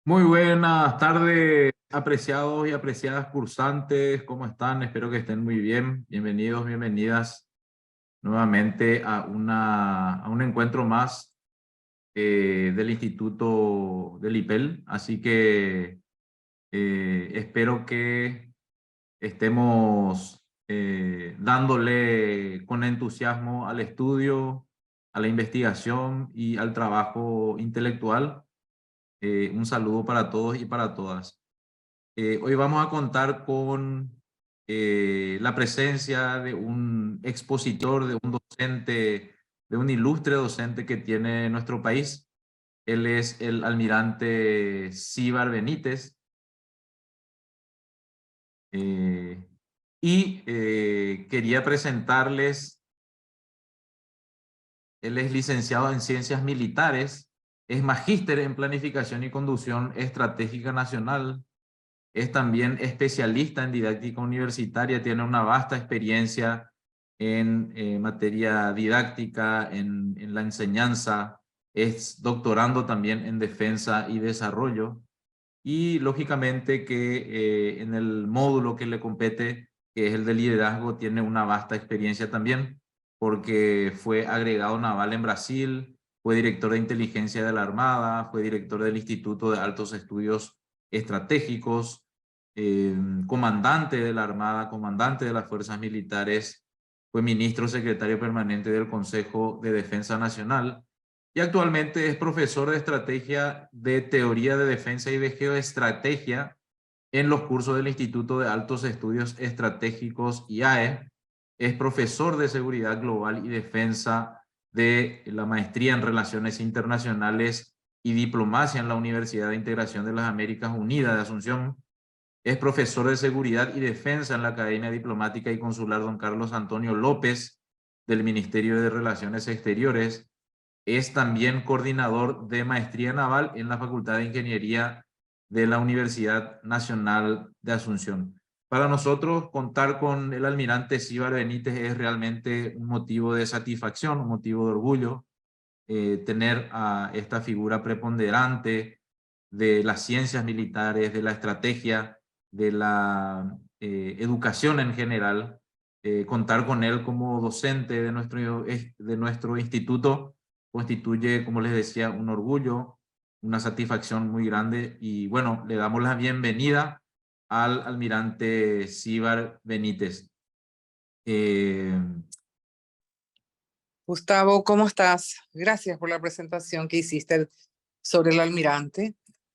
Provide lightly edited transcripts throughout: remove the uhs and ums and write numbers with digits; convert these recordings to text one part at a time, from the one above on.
Muy buenas tardes, apreciados y apreciadas cursantes. ¿Cómo están? Espero que estén muy bien. Bienvenidos, bienvenidas nuevamente a un encuentro más del Instituto del IPEL. Así que espero que estemos dándole con entusiasmo al estudio, a la investigación y al trabajo intelectual. Un saludo para todos y para todas. Hoy vamos a contar con la presencia de un expositor, de un docente, de un ilustre docente que tiene nuestro país. Él es el almirante Cíbar Benítez. eh, Quería presentarles, él es licenciado en Ciencias Militares, es magíster en Planificación y Conducción Estratégica Nacional. Es también especialista en didáctica universitaria, tiene una vasta experiencia en materia didáctica, en la enseñanza, es doctorando también en defensa y desarrollo y lógicamente que en el módulo que le compete, que es el de liderazgo, tiene una vasta experiencia también porque fue agregado naval en Brasil, fue director de inteligencia de la Armada, fue director del Instituto de Altos Estudios Estratégicos, comandante de la Armada, comandante de las Fuerzas Militares, fue ministro secretario permanente del Consejo de Defensa Nacional y actualmente es profesor de estrategia de teoría de defensa y de geoestrategia en los cursos del Instituto de Altos Estudios Estratégicos IAE. Es profesor de seguridad global y defensa de la maestría en relaciones internacionales y diplomacia en la Universidad de Integración de las Américas Unidas de Asunción. Es profesor de seguridad y defensa en la Academia Diplomática y Consular Don Carlos Antonio López del Ministerio de Relaciones Exteriores. Es también coordinador de maestría naval en la Facultad de Ingeniería de la Universidad Nacional de Asunción. Para nosotros, contar con el almirante Cíbar Benítez es realmente un motivo de satisfacción, un motivo de orgullo. Tener a esta figura preponderante de las ciencias militares, de la estrategia, de la educación en general, contar con él como docente de nuestro instituto constituye, como les decía, un orgullo, una satisfacción muy grande y bueno, le damos la bienvenida al almirante Cíbar Benítez. Eh, Gustavo, ¿cómo estás? Gracias por la presentación que hiciste sobre el almirante.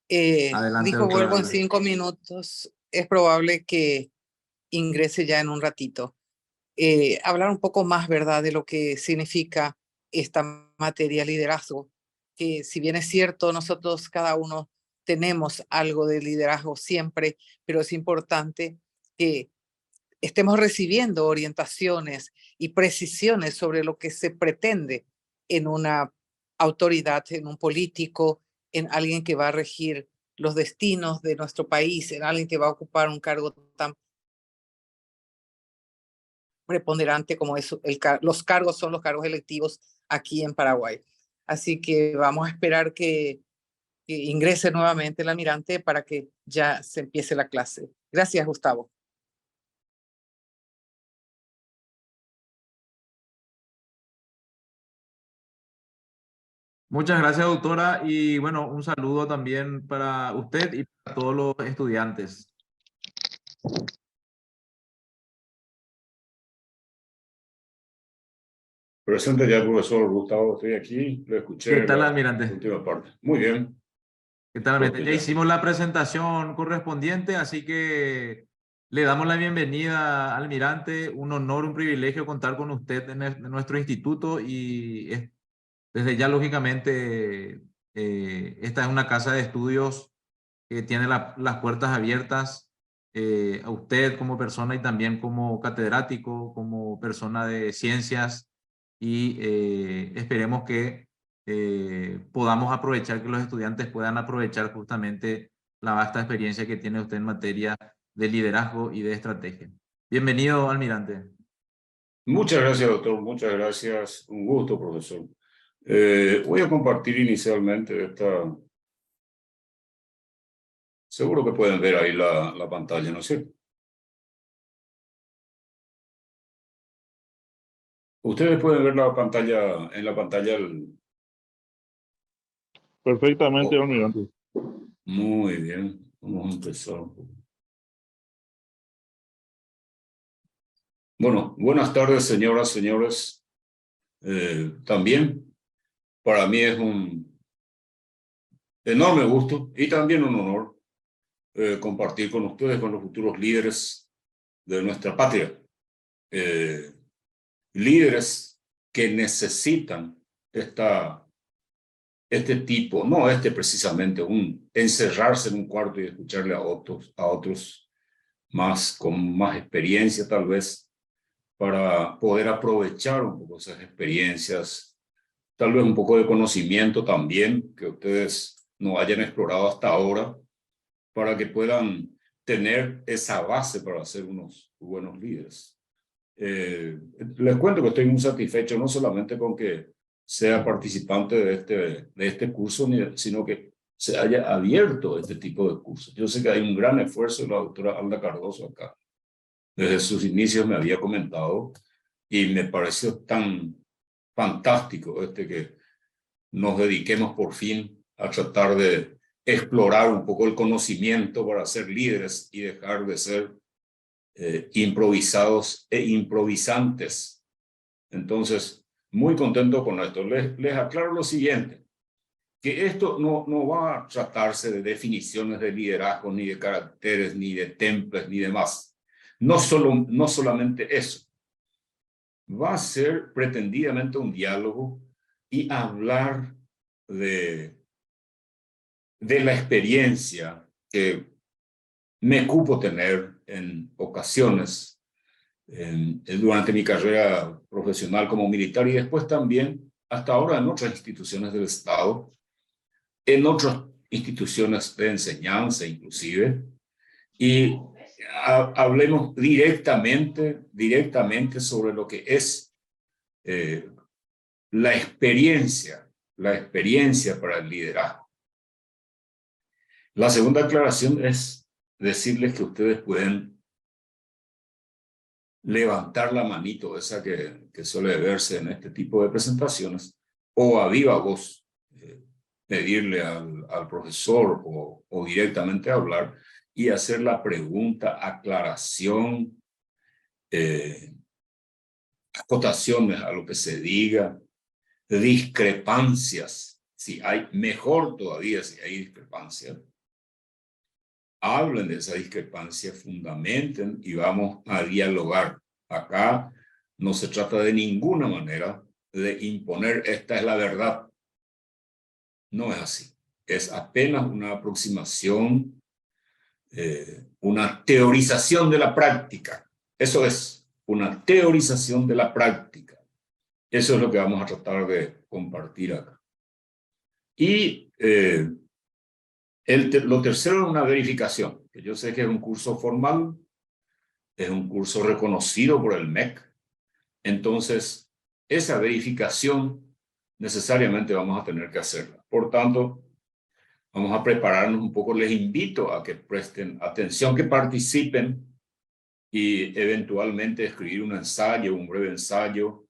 Adelante, Dijo, vuelvo en doctora. 5 minutos. Es probable que ingrese ya en un ratito. Hablar un poco más, ¿verdad?, de lo que significa esta materia liderazgo, que si bien es cierto, nosotros cada uno tenemos algo de liderazgo siempre, pero es importante que estemos recibiendo orientaciones y precisiones sobre lo que se pretende en una autoridad, en un político, en alguien que va a regir los destinos de nuestro país, en alguien que va a ocupar un cargo tan preponderante como es los cargos son los cargos electivos aquí en Paraguay. Así que vamos a esperar que ingrese nuevamente el almirante para que ya se empiece la clase. Gracias, Gustavo. Muchas gracias, doctora. Y bueno, un saludo también para usted y para todos los estudiantes. Presente ya, profesor Gustavo, estoy aquí, lo ¿Qué escuché tal, la almirante? última parte. Muy bien, ¿Qué tal, almirante? fuerte Ya ya. hicimos la presentación correspondiente, así que le damos la bienvenida, almirante. Un honor, un privilegio contar con usted en nuestro instituto y desde ya, lógicamente, esta es una casa de estudios que tiene las puertas abiertas a usted como persona y también como catedrático, como persona de ciencias y esperemos que podamos aprovechar, que los estudiantes puedan aprovechar justamente la vasta experiencia que tiene usted en materia de liderazgo y de estrategia. Bienvenido, almirante. Muchas gracias, doctor, muchas gracias. Un gusto, profesor. Voy a compartir inicialmente esta Seguro que pueden ver ahí la pantalla, ¿no es cierto? Ustedes pueden ver la pantalla, en la pantalla. Perfectamente, almirante. Muy bien, vamos a empezar un poco. Bueno, buenas tardes, señoras, señores. También para mí es un enorme gusto y también un honor compartir con ustedes, con los futuros líderes de nuestra patria. Líderes que necesitan este tipo, no precisamente, encerrarse en un cuarto y escucharle a otros más, con más experiencia tal vez, para poder aprovechar un poco esas experiencias, tal vez un poco de conocimiento también que ustedes no hayan explorado hasta ahora, para que puedan tener esa base para ser unos buenos líderes. Les cuento que estoy muy satisfecho, no solamente con que sea participante de este curso, sino que se haya abierto este tipo de cursos. Yo sé que hay un gran esfuerzo de la doctora Alda Cardoso acá. Desde sus inicios me había comentado y me pareció tan fantástico que nos dediquemos por fin a tratar de explorar un poco el conocimiento para ser líderes y dejar de ser improvisados e improvisantes. Entonces, muy contento con esto. Les aclaro lo siguiente, que esto no va a tratarse de definiciones de liderazgo, ni de caracteres, ni de templos, ni demás. No solamente eso. Va a ser pretendidamente un diálogo y hablar de la experiencia que me cupo tener en ocasiones durante mi carrera profesional como militar y después también hasta ahora en otras instituciones del Estado, en otras instituciones de enseñanza inclusive, y hablemos directamente sobre lo que es la experiencia para el liderazgo. La segunda aclaración es decirles que ustedes pueden levantar la manito, esa que suele verse en este tipo de presentaciones, o a viva voz pedirle al profesor o directamente hablar y hacer la pregunta, aclaración, acotaciones a lo que se diga, discrepancias, si hay, mejor todavía si hay discrepancias. Hablen de esa discrepancia, fundamenten y vamos a dialogar. Acá no se trata de ninguna manera de imponer esta es la verdad. No es así. Es apenas una aproximación, una teorización de la práctica. Eso es una teorización de la práctica. Eso es lo que vamos a tratar de compartir acá. Y lo tercero es una verificación, que yo sé que es un curso formal, es un curso reconocido por el MEC. Entonces, esa verificación necesariamente vamos a tener que hacerla. Por tanto, vamos a prepararnos un poco. Les invito a que presten atención, que participen y eventualmente escribir un ensayo, un breve ensayo.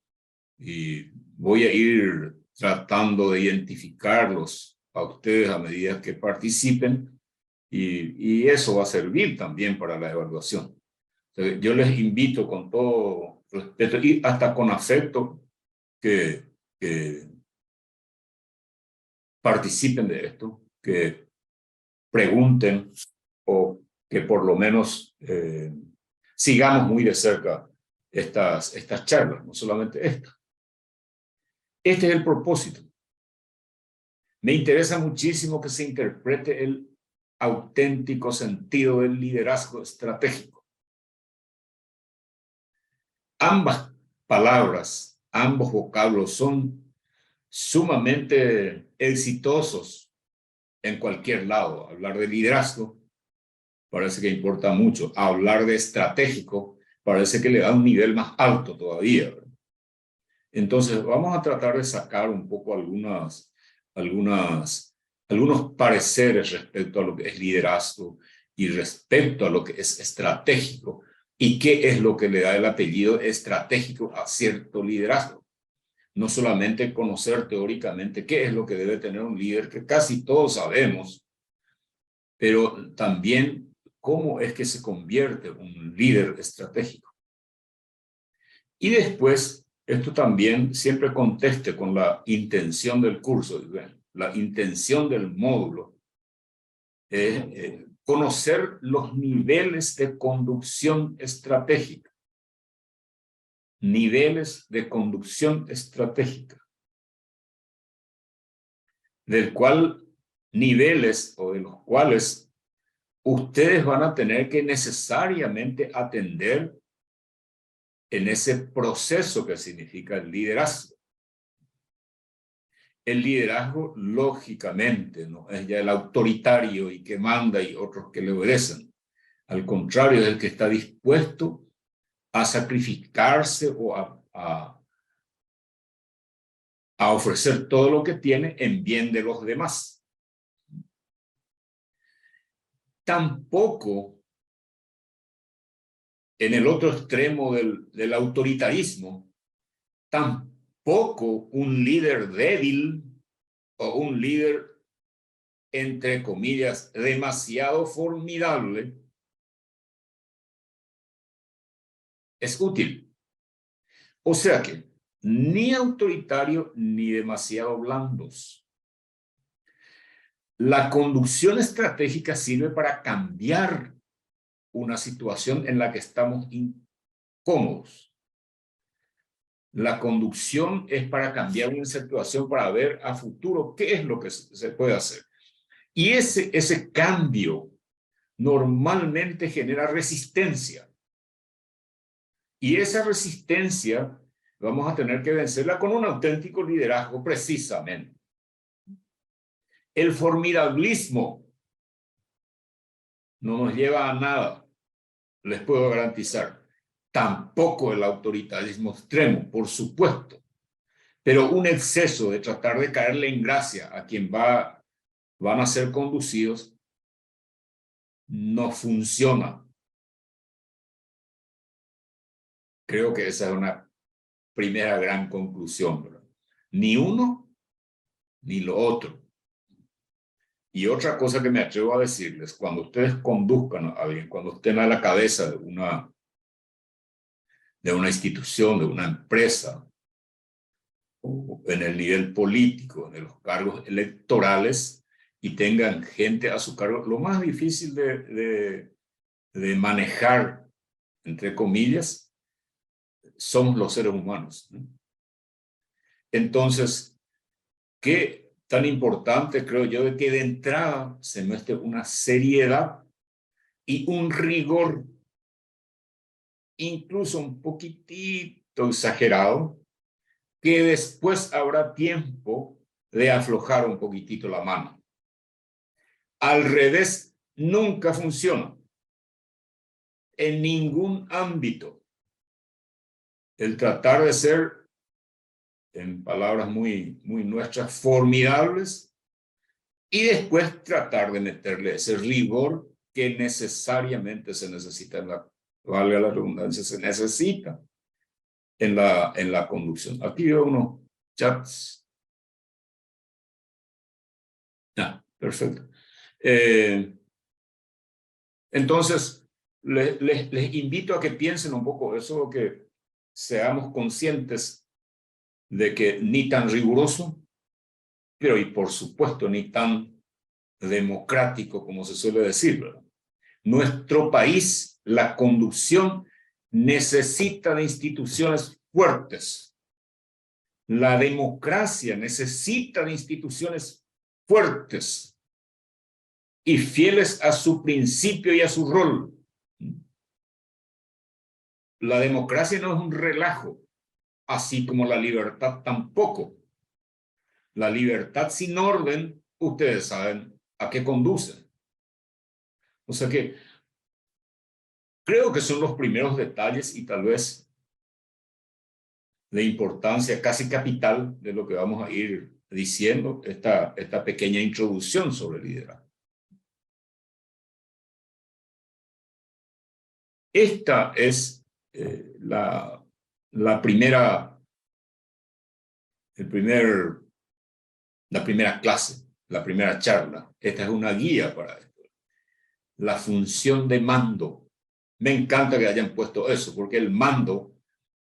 Y voy a ir tratando de identificarlos a ustedes a medida que participen y eso va a servir también para la evaluación. Entonces, yo les invito con todo respeto y hasta con afecto que participen de esto, que pregunten o que por lo menos sigamos muy de cerca estas charlas, no solamente esta. Este es el propósito. Me interesa muchísimo que se interprete el auténtico sentido del liderazgo estratégico. Ambas palabras, ambos vocablos son sumamente exitosos en cualquier lado. Hablar de liderazgo parece que importa mucho. Hablar de estratégico parece que le da un nivel más alto todavía, ¿verdad? Entonces vamos a tratar de sacar un poco algunas algunos pareceres respecto a lo que es liderazgo y respecto a lo que es estratégico y qué es lo que le da el apellido estratégico a cierto liderazgo. No solamente conocer teóricamente qué es lo que debe tener un líder, que casi todos sabemos, pero también cómo es que se convierte un líder estratégico. Y después, esto también siempre conteste con la intención del curso, la intención del módulo. Conocer los niveles de conducción estratégica. Niveles de conducción estratégica. Del cual niveles o de los cuales ustedes van a tener que necesariamente atender en ese proceso que significa el liderazgo. El liderazgo, lógicamente, no es ya el autoritario y que manda y otros que le obedecen. Al contrario, es el que está dispuesto a sacrificarse o a ofrecer todo lo que tiene en bien de los demás. Tampoco en el otro extremo del autoritarismo, tampoco un líder débil o un líder, entre comillas, demasiado formidable es útil. O sea que ni autoritario ni demasiado blandos. La conducción estratégica sirve para cambiar una situación en la que estamos incómodos. La conducción es para cambiar una situación, para ver a futuro qué es lo que se puede hacer. Y ese cambio normalmente genera resistencia. Y esa resistencia vamos a tener que vencerla con un auténtico liderazgo, precisamente. El formidablismo no nos lleva a nada, les puedo garantizar. Tampoco el autoritarismo extremo, por supuesto. Pero un exceso de tratar de caerle en gracia a quien van a ser conducidos no funciona. Creo que esa es una primera gran conclusión, ¿verdad? Ni uno ni lo otro. Y otra cosa que me atrevo a decirles, cuando ustedes conduzcan a alguien, cuando estén a la cabeza de una institución, de una empresa, o en el nivel político, en los cargos electorales, y tengan gente a su cargo, lo más difícil de manejar, entre comillas, somos los seres humanos, ¿no? Entonces, qué tan importante creo yo de que de entrada se muestre una seriedad y un rigor, incluso un poquitito exagerado, que después habrá tiempo de aflojar un poquitito la mano. Al revés, nunca funciona. En ningún ámbito. El tratar de ser, en palabras muy nuestras, formidables, y después tratar de meterle ese rigor que necesariamente se necesita, valga la redundancia, se necesita en la conducción. Aquí veo unos chats. Perfecto. Entonces, les invito a que piensen un poco eso, que seamos conscientes de que ni tan riguroso, pero y por supuesto ni tan democrático como se suele decir, ¿verdad? Nuestro país, la conducción, necesita de instituciones fuertes. La democracia necesita de instituciones fuertes y fieles a su principio y a su rol. La democracia no es un relajo, así como la libertad tampoco. La libertad sin orden, ustedes saben a qué conduce. O sea que creo que son los primeros detalles y tal vez de importancia casi capital de lo que vamos a ir diciendo esta pequeña introducción sobre el liderazgo. Esta es la primera clase, la primera charla. Esta es una guía para esto. La función de mando. Me encanta que hayan puesto eso, porque el mando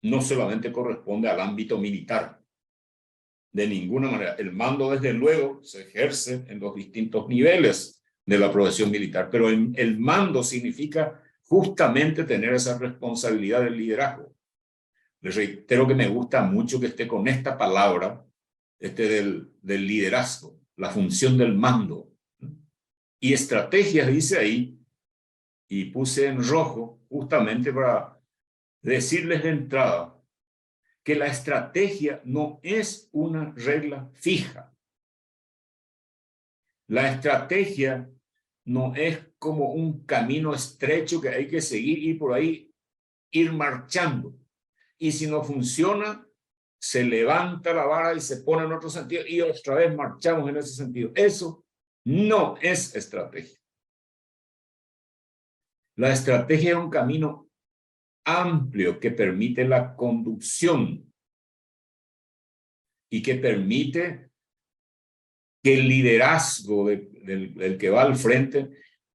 no solamente corresponde al ámbito militar. De ninguna manera. El mando, desde luego, se ejerce en los distintos niveles de la profesión militar, pero el mando significa justamente tener esa responsabilidad del liderazgo. Les reitero que me gusta mucho que esté con esta palabra, del liderazgo, la función del mando. Y estrategias dice ahí, y puse en rojo justamente para decirles de entrada que la estrategia no es una regla fija. La estrategia no es como un camino estrecho que hay que seguir y por ahí ir marchando. Y si no funciona, se levanta la vara y se pone en otro sentido y otra vez marchamos en ese sentido. Eso no es estrategia. La estrategia es un camino amplio que permite la conducción y que permite que el liderazgo del que va al frente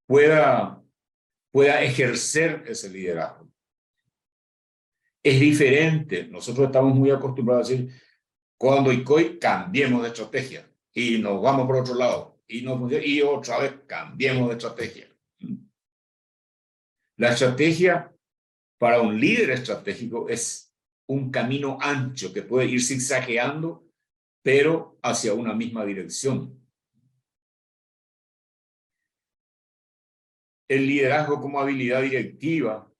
pueda ejercer ese liderazgo. Es diferente. Nosotros estamos muy acostumbrados a decir, cuando ICOI cambiemos de estrategia y nos vamos por otro lado y no funciona y otra vez cambiemos de estrategia. La estrategia para un líder estratégico es un camino ancho que puede ir zigzagueando, pero hacia una misma dirección. El liderazgo como habilidad directiva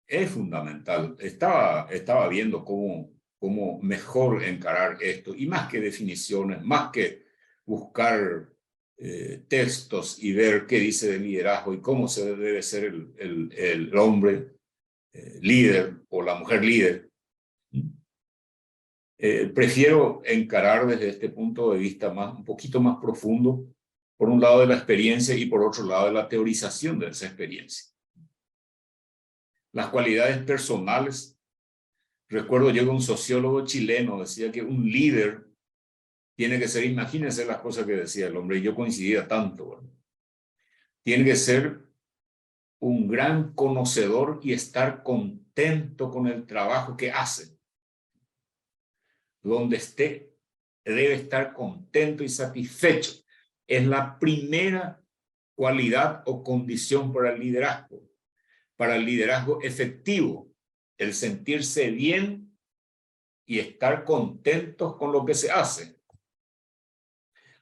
es fundamental. Estaba viendo cómo mejor encarar esto, y más que definiciones, más que buscar textos y ver qué dice de liderazgo y cómo se debe ser el hombre líder o la mujer líder. Prefiero encarar desde este punto de vista un poquito más profundo, por un lado de la experiencia y por otro lado de la teorización de esa experiencia. Las cualidades personales. Recuerdo yo que un sociólogo chileno decía que un líder tiene que ser, imagínense las cosas que decía el hombre, y yo coincidía tanto, ¿verdad? Tiene que ser un gran conocedor y estar contento con el trabajo que hace. Donde esté, debe estar contento y satisfecho. Es la primera cualidad o condición para el liderazgo efectivo, el sentirse bien y estar contentos con lo que se hace.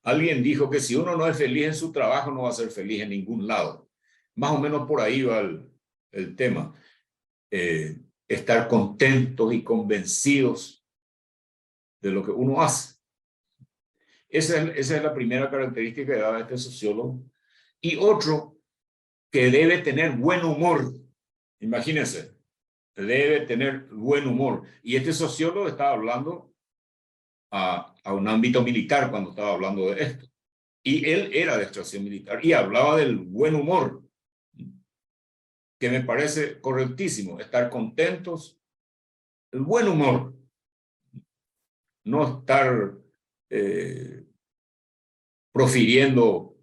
Alguien dijo que si uno no es feliz en su trabajo, no va a ser feliz en ningún lado. Más o menos por ahí va el tema. Estar contentos y convencidos de lo que uno hace. Esa es la primera característica que daba este sociólogo. Y otro, que debe tener buen humor. Imagínense, debe tener buen humor. Y este sociólogo estaba hablando a un ámbito militar cuando estaba hablando de esto. Y él era de extracción militar y hablaba del buen humor, que me parece correctísimo. Estar contentos, el buen humor. No estar profiriendo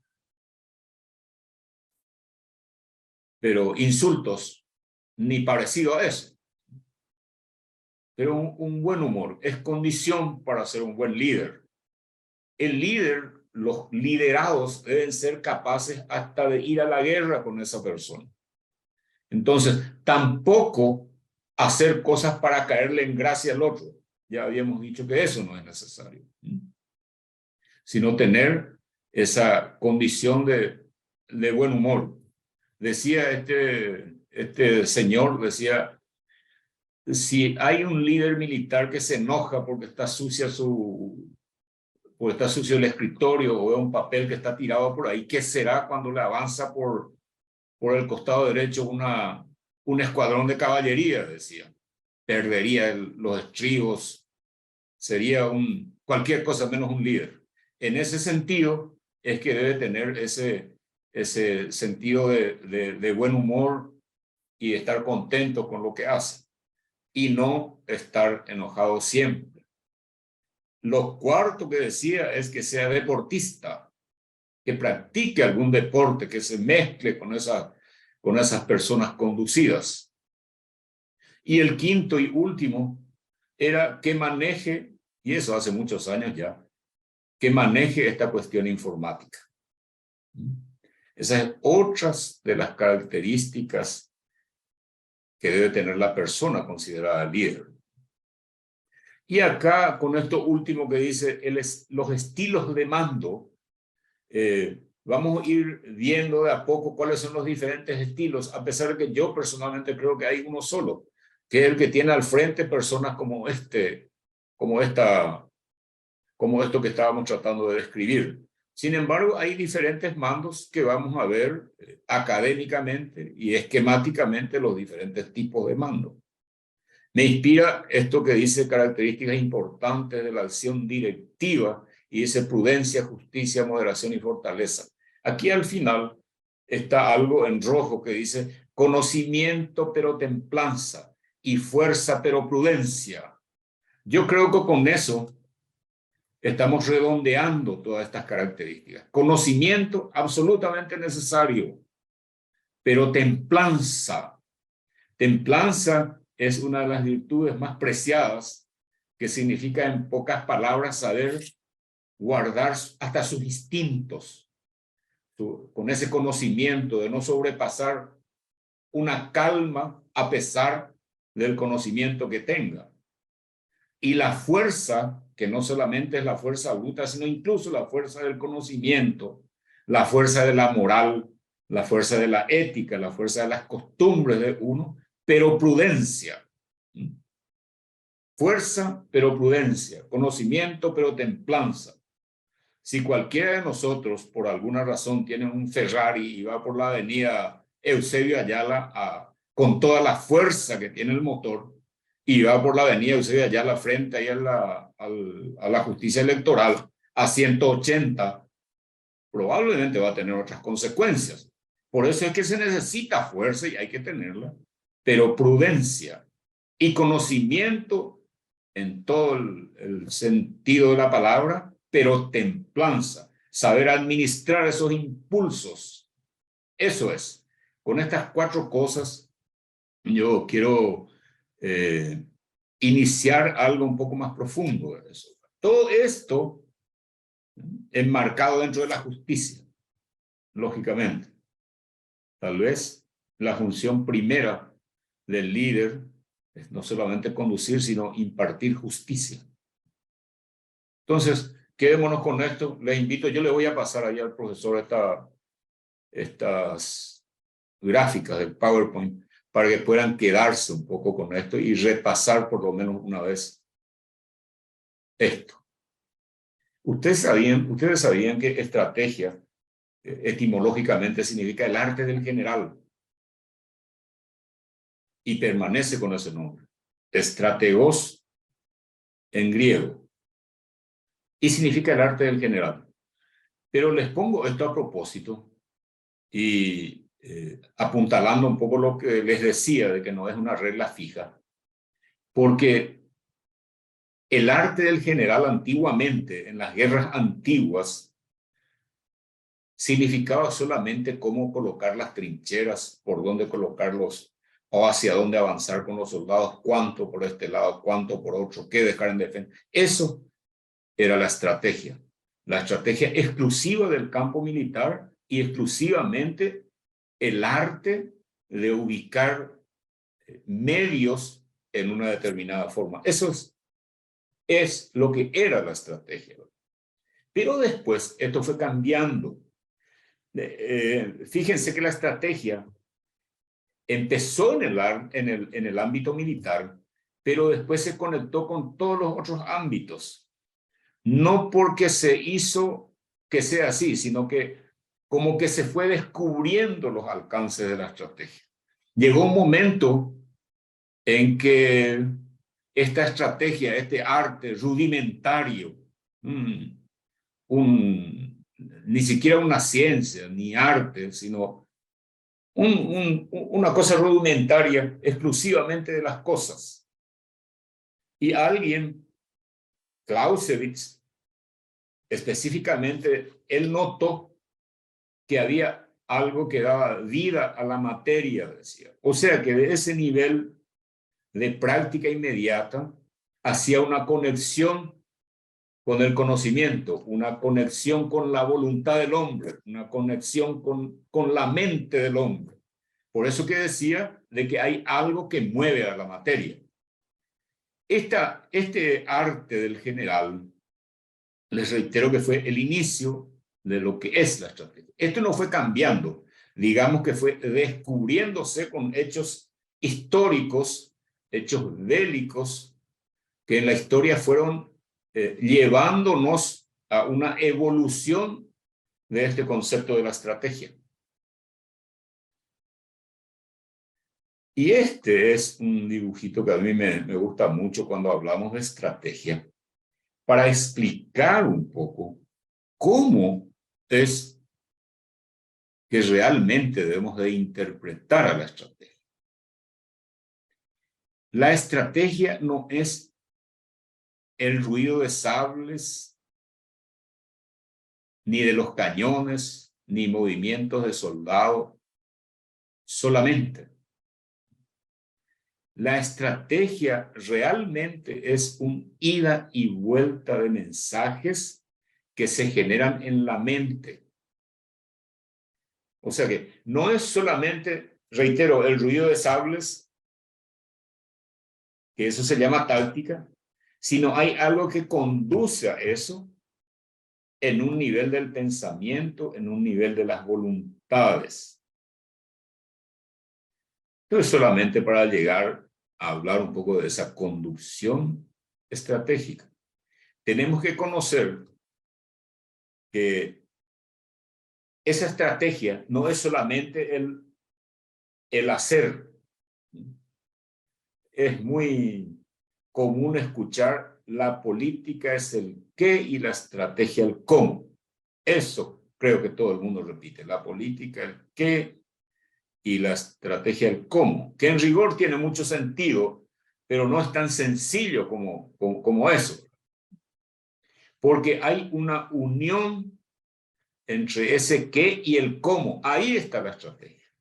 pero insultos, ni parecido a eso. Pero un buen humor es condición para ser un buen líder. El líder, los liderados deben ser capaces hasta de ir a la guerra con esa persona. Entonces, tampoco hacer cosas para caerle en gracia al otro. Ya habíamos dicho que eso no es necesario. Sino tener esa condición de buen humor. Decía este señor, decía, si hay un líder militar que se enoja porque está sucio el escritorio o un papel que está tirado por ahí, ¿qué será cuando le avanza por el costado derecho un escuadrón de caballería? Decía. Perdería los estribos, sería cualquier cosa menos un líder. En ese sentido es que debe tener ese sentido de buen humor y estar contento con lo que hace y no estar enojado siempre. Lo cuarto que decía es que sea deportista, que practique algún deporte, que se mezcle con esas personas conducidas. Y el quinto y último era que maneje, y eso hace muchos años ya, que maneje esta cuestión informática. Esas son otras de las características que debe tener la persona considerada líder. Y acá, con esto último que dice, los estilos de mando, vamos a ir viendo de a poco cuáles son los diferentes estilos, a pesar de que yo personalmente creo que hay uno solo, que es el que tiene al frente personas como esto que estábamos tratando de describir. Sin embargo, hay diferentes mandos que vamos a ver académicamente y esquemáticamente los diferentes tipos de mando. Me inspira esto que dice características importantes de la acción directiva y dice prudencia, justicia, moderación y fortaleza. Aquí al final está algo en rojo que dice conocimiento pero templanza y fuerza pero prudencia. Yo creo que con eso estamos redondeando todas estas características. Conocimiento absolutamente necesario, pero templanza. Templanza es una de las virtudes más preciadas, que significa en pocas palabras saber guardar hasta sus instintos, con ese conocimiento de no sobrepasar una calma a pesar del conocimiento que tenga. Y la fuerza, que no solamente es la fuerza bruta, sino incluso la fuerza del conocimiento, la fuerza de la moral, la fuerza de la ética, la fuerza de las costumbres de uno, pero prudencia. Fuerza, pero prudencia. Conocimiento, pero templanza. Si cualquiera de nosotros, por alguna razón, tiene un Ferrari y va por la avenida Eusebio Ayala con toda la fuerza que tiene el motor, y va por la avenida Eusebio Ayala frente ahí a la justicia electoral a 180, probablemente va a tener otras consecuencias. Por eso es que se necesita fuerza y hay que tenerla, pero prudencia y conocimiento en todo el sentido de la palabra, pero templanza, saber administrar esos impulsos. Eso es. Con estas 4 cosas, yo quiero iniciar algo un poco más profundo de eso. Todo esto enmarcado dentro de la justicia, lógicamente. Tal vez la función primera del líder es no solamente conducir, sino impartir justicia. Entonces, quedémonos con esto. Les invito, yo le voy a pasar ahí al profesor estas gráficas del PowerPoint para que puedan quedarse un poco con esto y repasar por lo menos una vez esto. Ustedes sabían que estrategia etimológicamente significa el arte del general y permanece con ese nombre. Estrategos en griego y significa el arte del general. Pero les pongo esto a propósito y apuntalando un poco lo que les decía de que no es una regla fija, porque el arte del general antiguamente, en las guerras antiguas, significaba solamente cómo colocar las trincheras, por dónde colocarlos o hacia dónde avanzar con los soldados, cuánto por este lado, cuánto por otro, qué dejar en defensa. Eso era la estrategia exclusiva del campo militar y exclusivamente el arte de ubicar medios en una determinada forma. Eso es lo que era la estrategia. Pero después esto fue cambiando. Fíjense que la estrategia empezó en el ámbito militar, pero después se conectó con todos los otros ámbitos. No porque se hizo que sea así, sino que como que se fue descubriendo los alcances de la estrategia. Llegó un momento en que esta estrategia, este arte rudimentario, ni siquiera una ciencia, ni arte, sino una cosa rudimentaria, exclusivamente de las cosas. Y alguien, Clausewitz, específicamente, él notó que había algo que daba vida a la materia, decía. O sea que de ese nivel de práctica inmediata hacía una conexión con el conocimiento, una conexión con la voluntad del hombre, una conexión con la mente del hombre. Por eso que decía de que hay algo que mueve a la materia. Este arte del general, les reitero que fue el inicio de lo que es la estrategia. Esto no fue cambiando, digamos que fue descubriéndose con hechos históricos, hechos bélicos, que en la historia fueron llevándonos a una evolución de este concepto de la estrategia. Y este es un dibujito que a mí me gusta mucho cuando hablamos de estrategia, para explicar un poco cómo es que realmente debemos de interpretar a la estrategia. La estrategia no es el ruido de sables, ni de los cañones, ni movimientos de soldados, solamente. La estrategia realmente es un ida y vuelta de mensajes que se generan en la mente. O sea que no es solamente, reitero, el ruido de sables, que eso se llama táctica, sino hay algo que conduce a eso en un nivel del pensamiento, en un nivel de las voluntades. Entonces, solamente para llegar a hablar un poco de esa conducción estratégica, tenemos que conocer que esa estrategia no es solamente el hacer. Es muy común escuchar: la política es el qué y la estrategia el cómo. Eso creo que todo el mundo repite: la política el qué y la estrategia el cómo, que en rigor tiene mucho sentido, pero no es tan sencillo como eso. Porque hay una unión entre ese qué y el cómo. Ahí está la estrategia.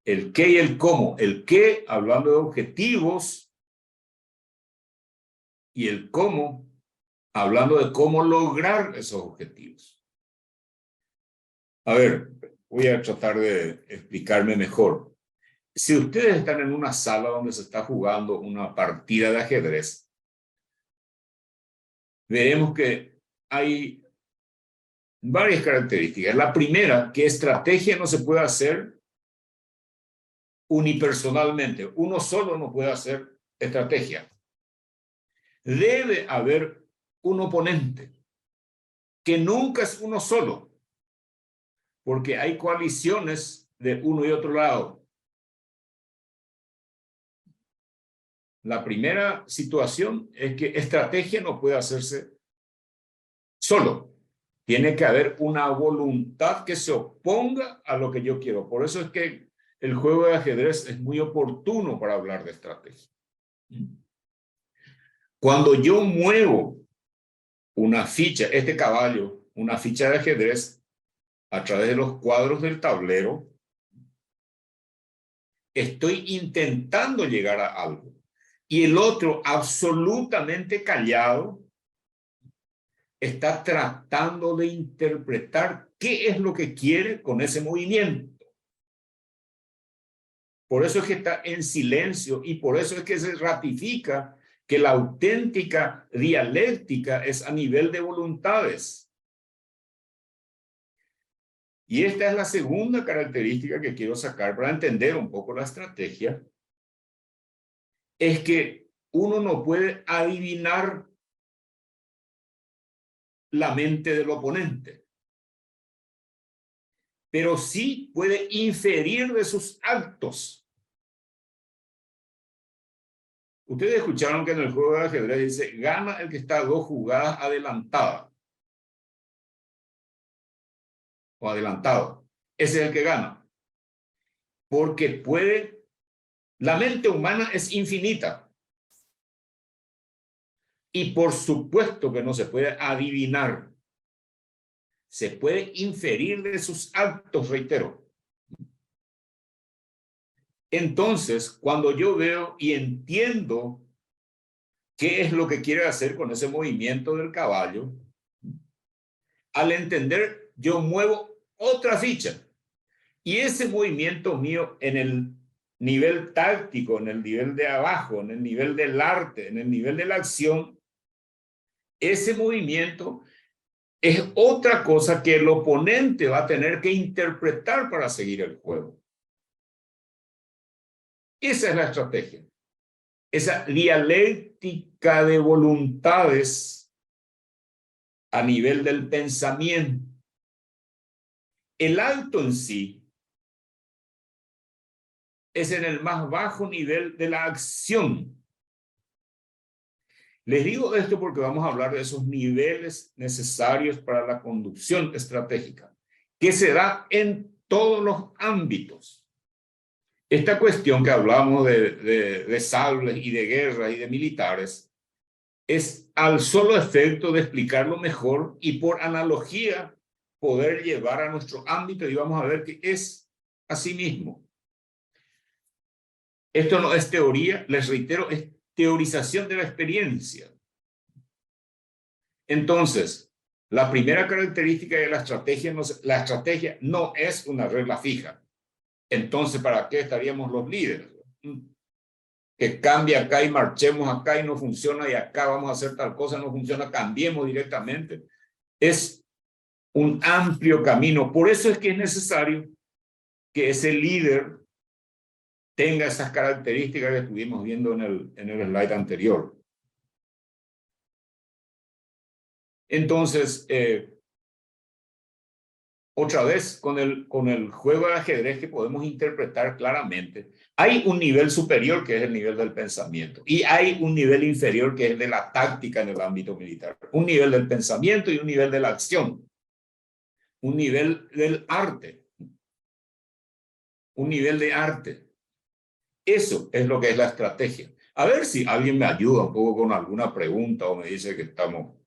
El qué y el cómo. El qué, hablando de objetivos, y el cómo, hablando de cómo lograr esos objetivos. A ver, voy a tratar de explicarme mejor. Si ustedes están en una sala donde se está jugando una partida de ajedrez, veremos que hay varias características. La primera, que estrategia no se puede hacer unipersonalmente. Uno solo no puede hacer estrategia. Debe haber un oponente, que nunca es uno solo, porque hay coaliciones de uno y otro lado. La primera situación es que estrategia no puede hacerse solo. Tiene que haber una voluntad que se oponga a lo que yo quiero. Por eso es que el juego de ajedrez es muy oportuno para hablar de estrategia. Cuando yo muevo una ficha, este caballo, una ficha de ajedrez, a través de los cuadros del tablero, estoy intentando llegar a algo. Y el otro, absolutamente callado, está tratando de interpretar qué es lo que quiere con ese movimiento. Por eso es que está en silencio y por eso es que se ratifica que la auténtica dialéctica es a nivel de voluntades. Y esta es la segunda característica que quiero sacar para entender un poco la estrategia. Es que uno no puede adivinar la mente del oponente, pero sí puede inferir de sus actos. Ustedes escucharon que en el juego de ajedrez dice, gana el que está 2 jugadas adelantada. O adelantado. Ese es el que gana. Porque puede, la mente humana es infinita. Y por supuesto que no se puede adivinar. Se puede inferir de sus actos, reitero. Entonces, cuando yo veo y entiendo qué es lo que quiere hacer con ese movimiento del caballo, al entender, yo muevo otra ficha. Y ese movimiento mío en el nivel táctico, en el nivel de abajo, en el nivel del arte, en el nivel de la acción, ese movimiento es otra cosa que el oponente va a tener que interpretar para seguir el juego. Esa es la estrategia. Esa dialéctica de voluntades a nivel del pensamiento. El alto en sí es en el más bajo nivel de la acción. Les digo esto porque vamos a hablar de esos niveles necesarios para la conducción estratégica, que se da en todos los ámbitos. Esta cuestión que hablamos de sables y de guerra y de militares es al solo efecto de explicarlo mejor y por analogía poder llevar a nuestro ámbito y vamos a ver que es así mismo. Esto no es teoría, les reitero, es teorización de la experiencia. Entonces, la primera característica de la estrategia no es una regla fija. Entonces, ¿para qué estaríamos los líderes? Que cambie acá y marchemos acá y no funciona y acá vamos a hacer tal cosa, no funciona, cambiemos directamente. Es un amplio camino. Por eso es que es necesario que ese líder tenga esas características que estuvimos viendo en el slide anterior. Entonces, otra vez, con el juego de ajedrez que podemos interpretar claramente, hay un nivel superior que es el nivel del pensamiento y hay un nivel inferior que es de la táctica en el ámbito militar. Un nivel del pensamiento y un nivel de la acción. Un nivel del arte. Un nivel de arte. Eso es lo que es la estrategia. A ver si alguien me ayuda un poco con alguna pregunta o me dice que estamos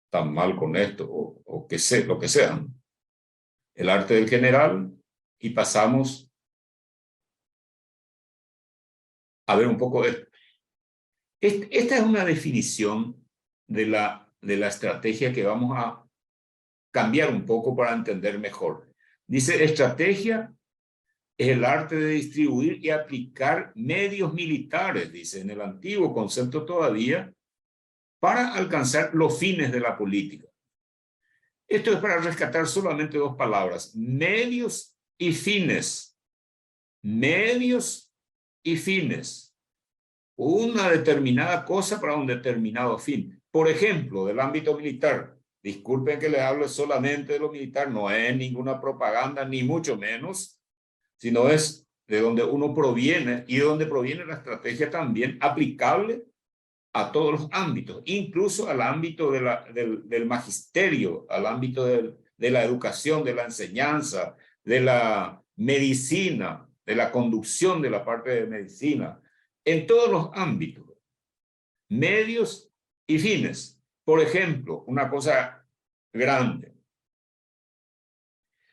tan mal con esto o que sé, lo que sea. El arte del general y pasamos a ver un poco esto. Esta es una definición de la estrategia que vamos a cambiar un poco para entender mejor. Dice, estrategia es el arte de distribuir y aplicar medios militares, dice en el antiguo concepto todavía, para alcanzar los fines de la política. Esto es para rescatar solamente 2 palabras, medios y fines. Medios y fines. Una determinada cosa para un determinado fin. Por ejemplo, del ámbito militar. Disculpen que les hable solamente de lo militar, no es ninguna propaganda, ni mucho menos, sino es de donde uno proviene y de donde proviene la estrategia también aplicable a todos los ámbitos, incluso al ámbito del magisterio, al ámbito de la educación, de la enseñanza, de la medicina, de la conducción de la parte de medicina, en todos los ámbitos, medios y fines. Por ejemplo, una cosa grande.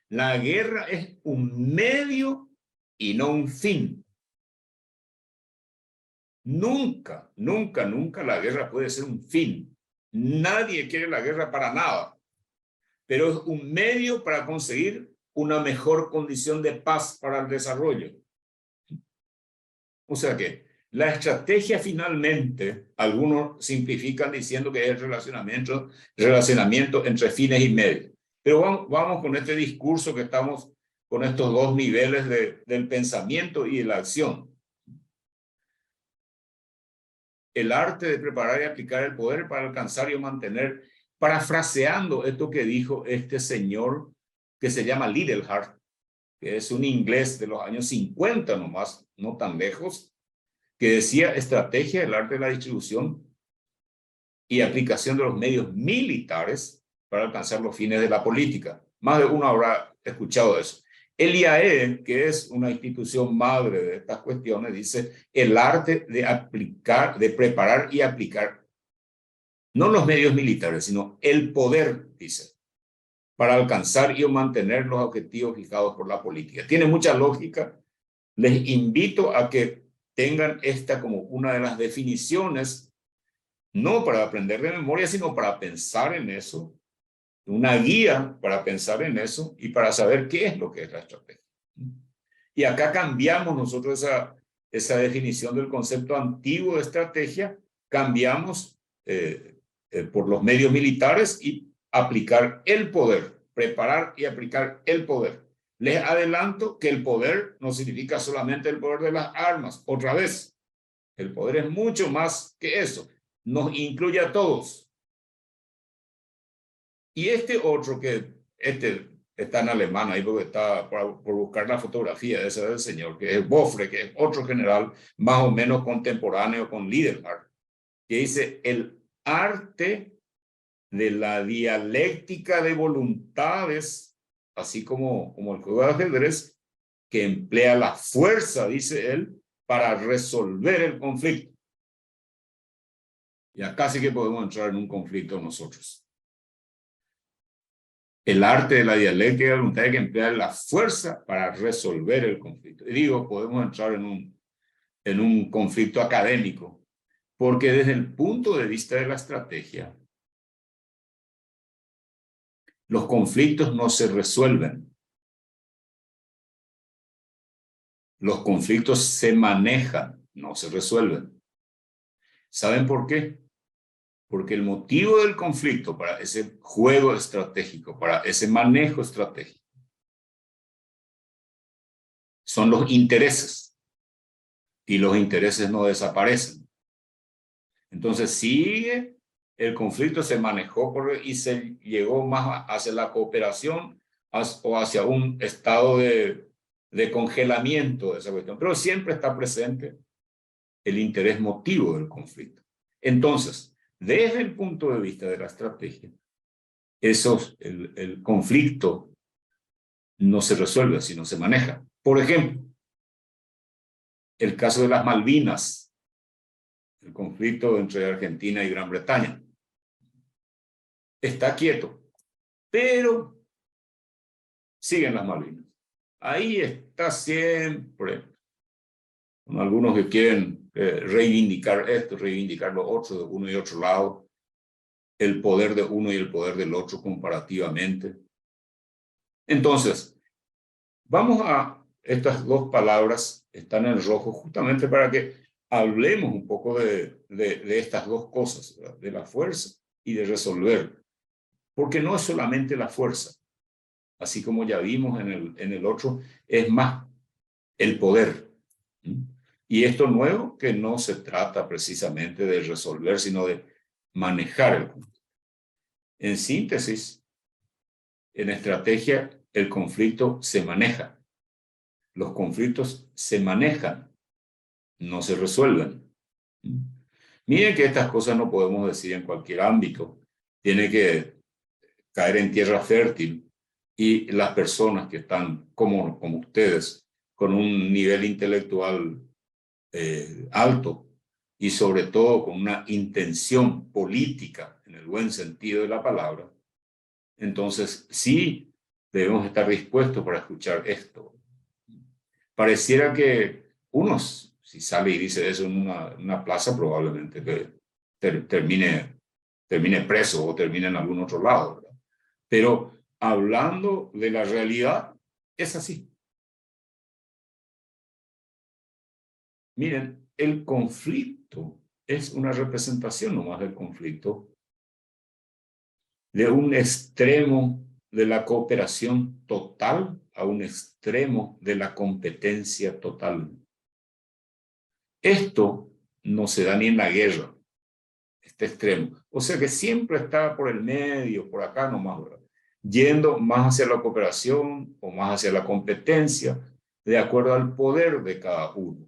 La guerra es un medio y no un fin. Nunca, nunca, nunca la guerra puede ser un fin. Nadie quiere la guerra para nada. Pero es un medio para conseguir una mejor condición de paz para el desarrollo. O sea que la estrategia finalmente, algunos simplifican diciendo que es el relacionamiento entre fines y medios. Pero vamos con este discurso que estamos con estos 2 niveles del pensamiento y de la acción. El arte de preparar y aplicar el poder para alcanzar y mantener, parafraseando esto que dijo este señor que se llama Liddell Hart, que es un inglés de los años 50 nomás, no tan lejos, que decía estrategia del arte de la distribución y aplicación de los medios militares para alcanzar los fines de la política. Más de uno habrá escuchado eso. El IAE, que es una institución madre de estas cuestiones, dice el arte de aplicar, de preparar y aplicar, no los medios militares, sino el poder, dice, para alcanzar y mantener los objetivos fijados por la política. Tiene mucha lógica. Les invito a que tengan esta como una de las definiciones, no para aprender de memoria, sino para pensar en eso, una guía para pensar en eso y para saber qué es lo que es la estrategia. Y acá cambiamos nosotros esa definición del concepto antiguo de estrategia, cambiamos por los medios militares y aplicar el poder, preparar y aplicar el poder. Les adelanto que el poder no significa solamente el poder de las armas. Otra vez, el poder es mucho más que eso. Nos incluye a todos. Y este otro está en alemán ahí porque está por buscar la fotografía de ese del señor, que es Boffre, que es otro general más o menos contemporáneo con Liederhardt, que dice el arte de la dialéctica de voluntades, así como el juego de ajedrez, que emplea la fuerza, dice él, para resolver el conflicto. Y acá sí que podemos entrar en un conflicto nosotros. El arte de la dialéctica de voluntad que emplea la fuerza para resolver el conflicto. Y digo, podemos entrar en un conflicto académico, porque desde el punto de vista de la estrategia, los conflictos no se resuelven. Los conflictos se manejan, no se resuelven. ¿Saben por qué? Porque el motivo del conflicto para ese juego estratégico, para ese manejo estratégico, son los intereses. Y los intereses no desaparecen. Entonces sigue, el conflicto se manejó y se llegó más hacia la cooperación o hacia un estado de congelamiento de esa cuestión. Pero siempre está presente el interés motivo del conflicto. Entonces, desde el punto de vista de la estrategia, el conflicto no se resuelve, sino se maneja. Por ejemplo, el caso de las Malvinas, el conflicto entre Argentina y Gran Bretaña. Está quieto, pero siguen las Malvinas. Ahí está siempre, con algunos que quieren reivindicar esto, reivindicar lo otro de uno y otro lado, el poder de uno y el poder del otro comparativamente. Entonces, vamos a estas dos palabras, están en rojo justamente para que hablemos un poco de estas dos cosas, ¿verdad? De la fuerza y de resolver. Porque no es solamente la fuerza, así como ya vimos en el otro, es más el poder. Y esto nuevo que no se trata precisamente de resolver, sino de manejar el conflicto. En síntesis, en estrategia, el conflicto se maneja. Los conflictos se manejan, no se resuelven. Miren que estas cosas no podemos decir en cualquier ámbito. Tiene que caer en tierra fértil y las personas que están como ustedes, con un nivel intelectual alto y sobre todo con una intención política en el buen sentido de la palabra, entonces sí debemos estar dispuestos para escuchar esto. Pareciera que unos, si sale y dice eso en una plaza, probablemente que termine preso o termine en algún otro lado, ¿verdad? Pero hablando de la realidad, es así. Miren, el conflicto es una representación nomás del conflicto, de un extremo de la cooperación total a un extremo de la competencia total. Esto no se da ni en la guerra, este extremo. O sea que siempre está por el medio, por acá nomás, ¿verdad? Yendo más hacia la cooperación o más hacia la competencia, de acuerdo al poder de cada uno.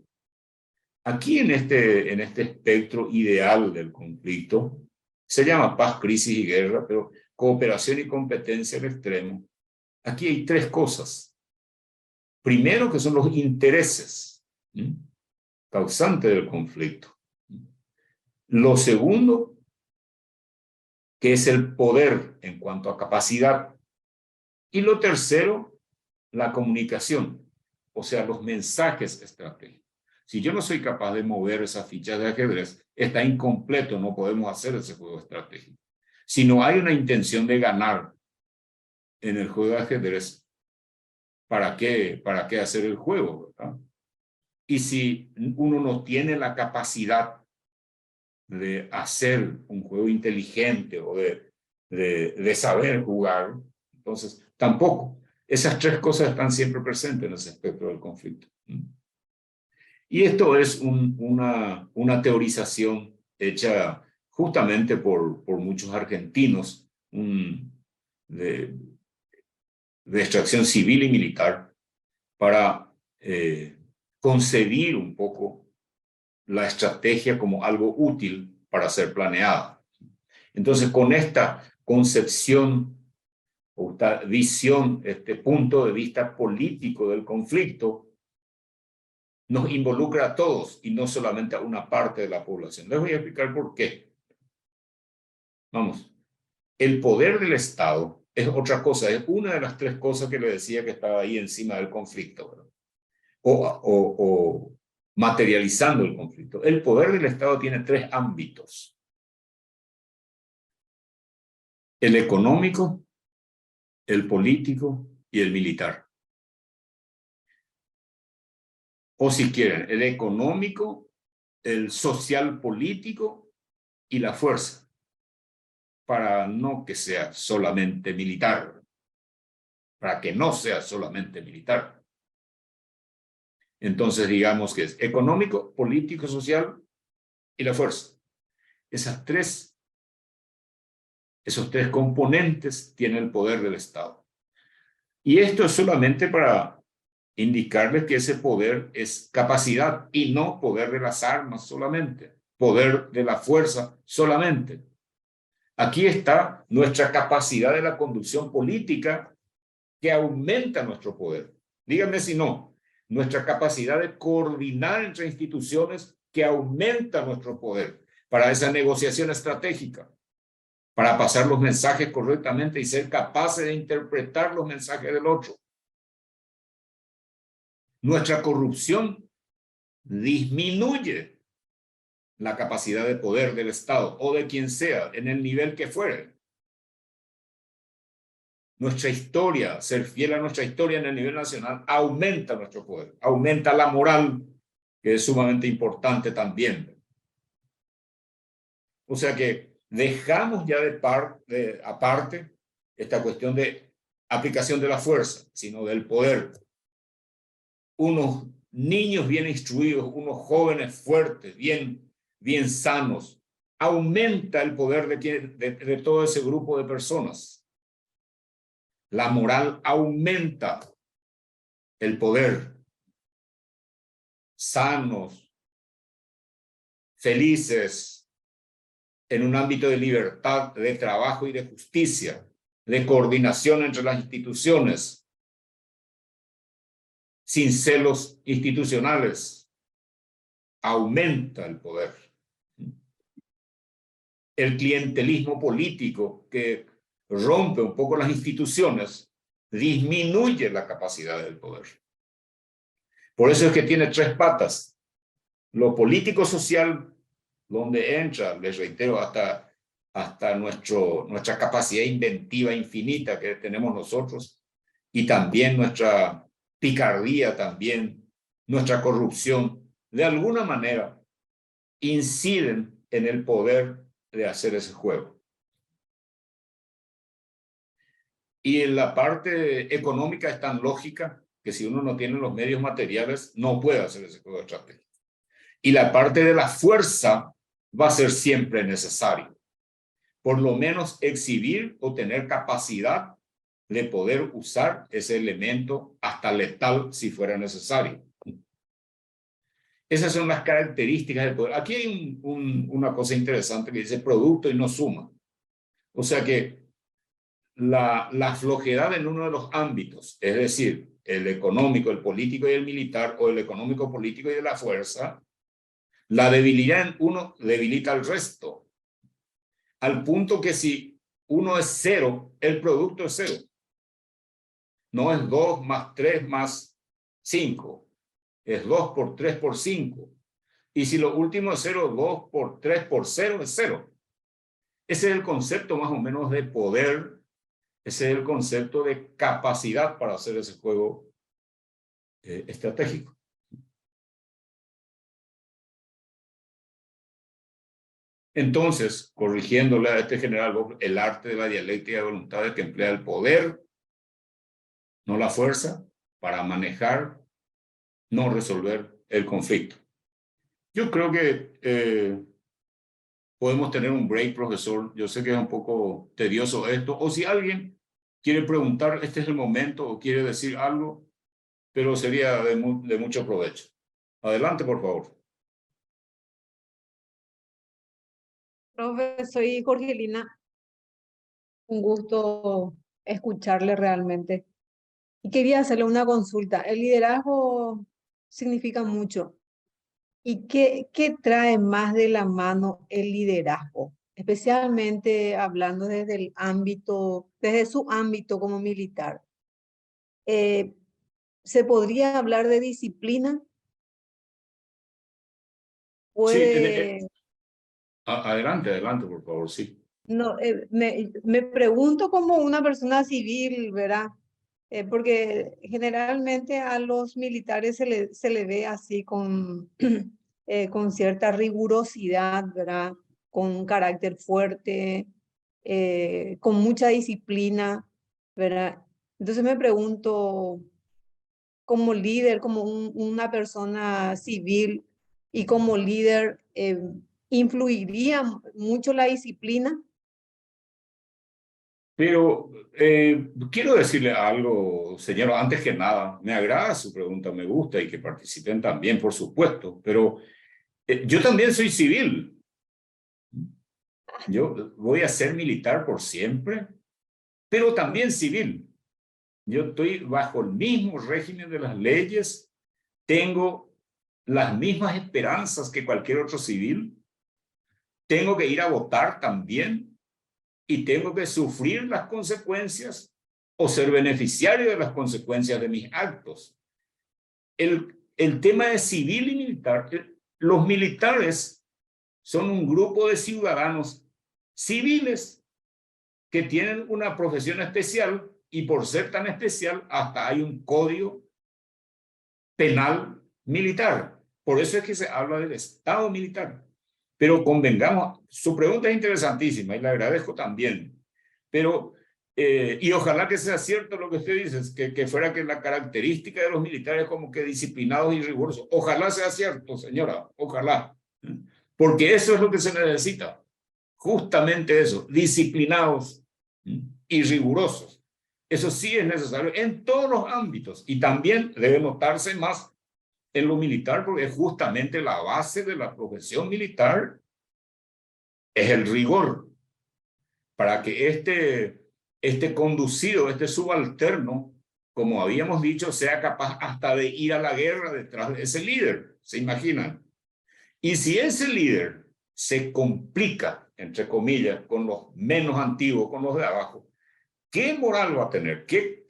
Aquí en este espectro ideal del conflicto, se llama paz, crisis y guerra, pero cooperación y competencia al extremo. Aquí hay tres cosas. Primero, que son los intereses causantes del conflicto. Lo segundo, que es el poder en cuanto a capacidad. Y lo tercero, la comunicación, o sea, los mensajes estratégicos. Si yo no soy capaz de mover esas fichas de ajedrez, está incompleto, no podemos hacer ese juego estratégico. Si no hay una intención de ganar en el juego de ajedrez, ¿para qué hacer el juego, verdad? Y si uno no tiene la capacidad de hacer un juego inteligente o de saber jugar, entonces tampoco. Esas tres cosas están siempre presentes en ese espectro del conflicto. Y esto es una teorización hecha justamente por muchos argentinos de extracción civil y militar para concebir un poco la estrategia como algo útil para ser planeada. Entonces, con esta concepción o esta visión, este punto de vista político del conflicto, nos involucra a todos y no solamente a una parte de la población. Les voy a explicar por qué. Vamos, el poder del Estado es otra cosa, es una de las tres cosas que le decía que estaba ahí encima del conflicto, ¿verdad? O materializando el conflicto. El poder del Estado tiene tres ámbitos: el económico, el político y el militar. O si quieren, el económico, el social político y la fuerza, para no que sea solamente militar, para que no sea solamente militar. Entonces digamos que es económico, político, social y la fuerza. Esos tres componentes tienen el poder del Estado. Y esto es solamente para indicarles que ese poder es capacidad y no poder de las armas solamente, poder de la fuerza solamente. Aquí está nuestra capacidad de la conducción política que aumenta nuestro poder. Díganme si no, nuestra capacidad de coordinar entre instituciones que aumenta nuestro poder para esa negociación estratégica, para pasar los mensajes correctamente y ser capaces de interpretar los mensajes del otro. Nuestra corrupción disminuye la capacidad de poder del Estado o de quien sea, en el nivel que fuere. Nuestra historia, ser fiel a nuestra historia en el nivel nacional, aumenta nuestro poder, aumenta la moral, que es sumamente importante también. O sea que dejamos ya aparte esta cuestión de aplicación de la fuerza, sino del poder. Unos niños bien instruidos, unos jóvenes fuertes, bien sanos, aumenta el poder de todo ese grupo de personas. La moral aumenta el poder. Sanos, felices, en un ámbito de libertad, de trabajo y de justicia, de coordinación entre las instituciones, sin celos institucionales, aumenta el poder. El clientelismo político que rompe un poco las instituciones, disminuye la capacidad del poder. Por eso es que tiene tres patas. Lo político-social, donde entra, les reitero, hasta nuestra capacidad inventiva infinita que tenemos nosotros, y también nuestra picardía, también nuestra corrupción, de alguna manera inciden en el poder de hacer ese juego. Y en la parte económica es tan lógica que si uno no tiene los medios materiales, no puede hacer ese juego estratégico. Y la parte de la fuerza va a ser siempre necesario. Por lo menos exhibir o tener capacidad de poder usar ese elemento hasta letal si fuera necesario. Esas son las características del poder. Aquí hay una cosa interesante que dice producto y no suma. O sea que la flojedad en uno de los ámbitos, es decir, el económico, el político y el militar, o el económico, político y de la fuerza, la debilidad en uno debilita al resto. Al punto que si uno es 0, el producto es 0. No es 2 más 3 más 5. Es 2 por 3 por 5. Y si lo último es 0, 2 por 3 por 0 es 0. Ese es el concepto más o menos de poder. Ese es el concepto de capacidad para hacer ese juego estratégico. Entonces, corrigiéndole a este general, el arte de la dialéctica de voluntad es que emplea el poder, no la fuerza, para manejar, no resolver el conflicto. Yo creo que podemos tener un break, profesor. Yo sé que es un poco tedioso esto. O si alguien quiere preguntar, este es el momento, o quiere decir algo, pero sería de mucho provecho. Adelante, por favor. Profe, soy Jorgelina. Un gusto escucharle realmente. Y quería hacerle una consulta. El liderazgo significa mucho. ¿Y qué trae más de la mano el liderazgo? Especialmente hablando desde su ámbito como militar. ¿Se podría hablar de disciplina? ¿Puede...? Adelante, por favor, sí. No, me pregunto como una persona civil, ¿verdad? Porque generalmente a los militares se le ve así con cierta rigurosidad, ¿verdad? Con un carácter fuerte, con mucha disciplina, ¿verdad? Entonces me pregunto, como líder, como una persona civil y como líder, ¿influiría mucho la disciplina? Pero quiero decirle algo, señor, antes que nada, me agrada su pregunta, me gusta y que participen también, por supuesto, pero yo también soy civil. Yo voy a ser militar por siempre, pero también civil. Yo estoy bajo el mismo régimen de las leyes, tengo las mismas esperanzas que cualquier otro civil, tengo que ir a votar también y tengo que sufrir las consecuencias o ser beneficiario de las consecuencias de mis actos. El tema de civil y militar, los militares son un grupo de ciudadanos civiles que tienen una profesión especial y por ser tan especial hasta hay un código penal militar. Por eso es que se habla del Estado militar. Pero convengamos, su pregunta es interesantísima y le agradezco también. Pero, y ojalá que sea cierto lo que usted dice, que fuera que la característica de los militares como que disciplinados y rigurosos. Ojalá sea cierto, señora, ojalá. Porque eso es lo que se necesita. Justamente eso, disciplinados y rigurosos. Eso sí es necesario en todos los ámbitos y también debe notarse más en lo militar porque es justamente la base de la profesión militar es el rigor para que este conducido, este subalterno, como habíamos dicho, sea capaz hasta de ir a la guerra detrás de ese líder, ¿se imaginan? Y si ese líder se complica, entre comillas, con los menos antiguos, con los de abajo, ¿qué moral va a tener? ¿Qué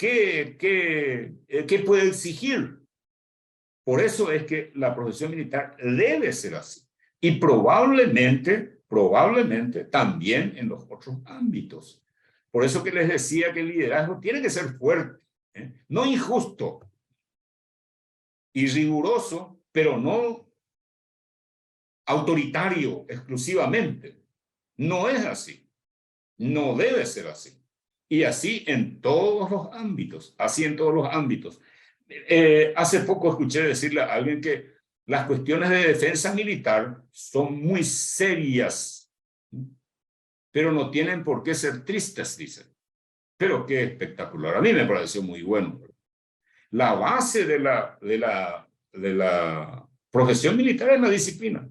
puede exigir? Por eso es que la profesión militar debe ser así. Y probablemente también en los otros ámbitos. Por eso que les decía que el liderazgo tiene que ser fuerte, no injusto y riguroso, pero no autoritario exclusivamente. No es así. No debe ser así. Y así en todos los ámbitos, así en todos los ámbitos. Hace poco escuché decirle a alguien que las cuestiones de defensa militar son muy serias, pero no tienen por qué ser tristes, dicen. Pero qué espectacular. A mí me pareció muy bueno. La base de la profesión militar es una disciplina.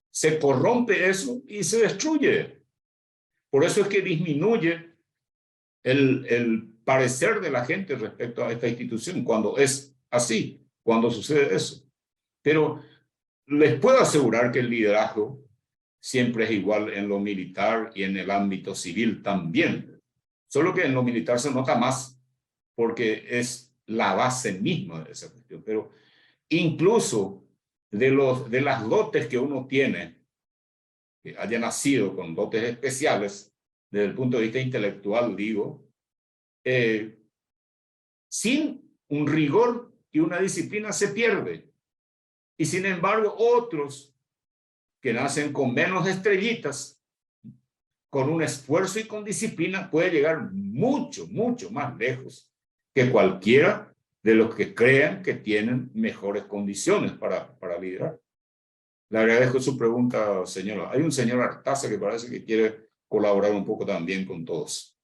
Se corrompe eso y se destruye. Por eso es que disminuye el parecer de la gente respecto a esta institución cuando es así, cuando sucede eso. Pero les puedo asegurar que el liderazgo siempre es igual en lo militar y en el ámbito civil también. Solo que en lo militar se nota más porque es la base misma de esa cuestión. Pero incluso de las dotes que uno tiene, que haya nacido con dotes especiales, desde el punto de vista intelectual, digo, sin un rigor y una disciplina se pierde. Y sin embargo, otros que nacen con menos estrellitas, con un esfuerzo y con disciplina, puede llegar mucho, mucho más lejos que cualquiera de los que crean que tienen mejores condiciones para liderar. Le agradezco su pregunta, señora. Hay un señor Artaza que parece que quiere colaborar un poco también con todos.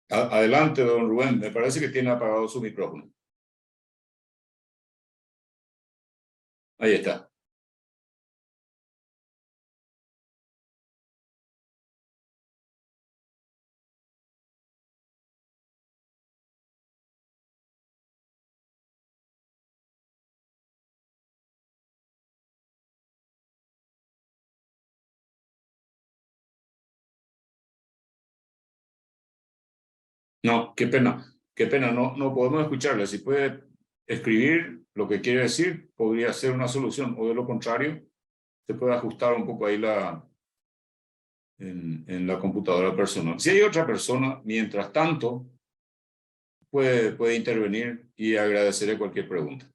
Adelante, don Rubén. Me parece que tiene apagado su micrófono. Ahí está. No, qué pena, no podemos escucharle. Si puede escribir lo que quiere decir, podría ser una solución, o de lo contrario, se puede ajustar un poco ahí en la computadora personal. Si hay otra persona, mientras tanto, puede intervenir y agradeceré cualquier pregunta.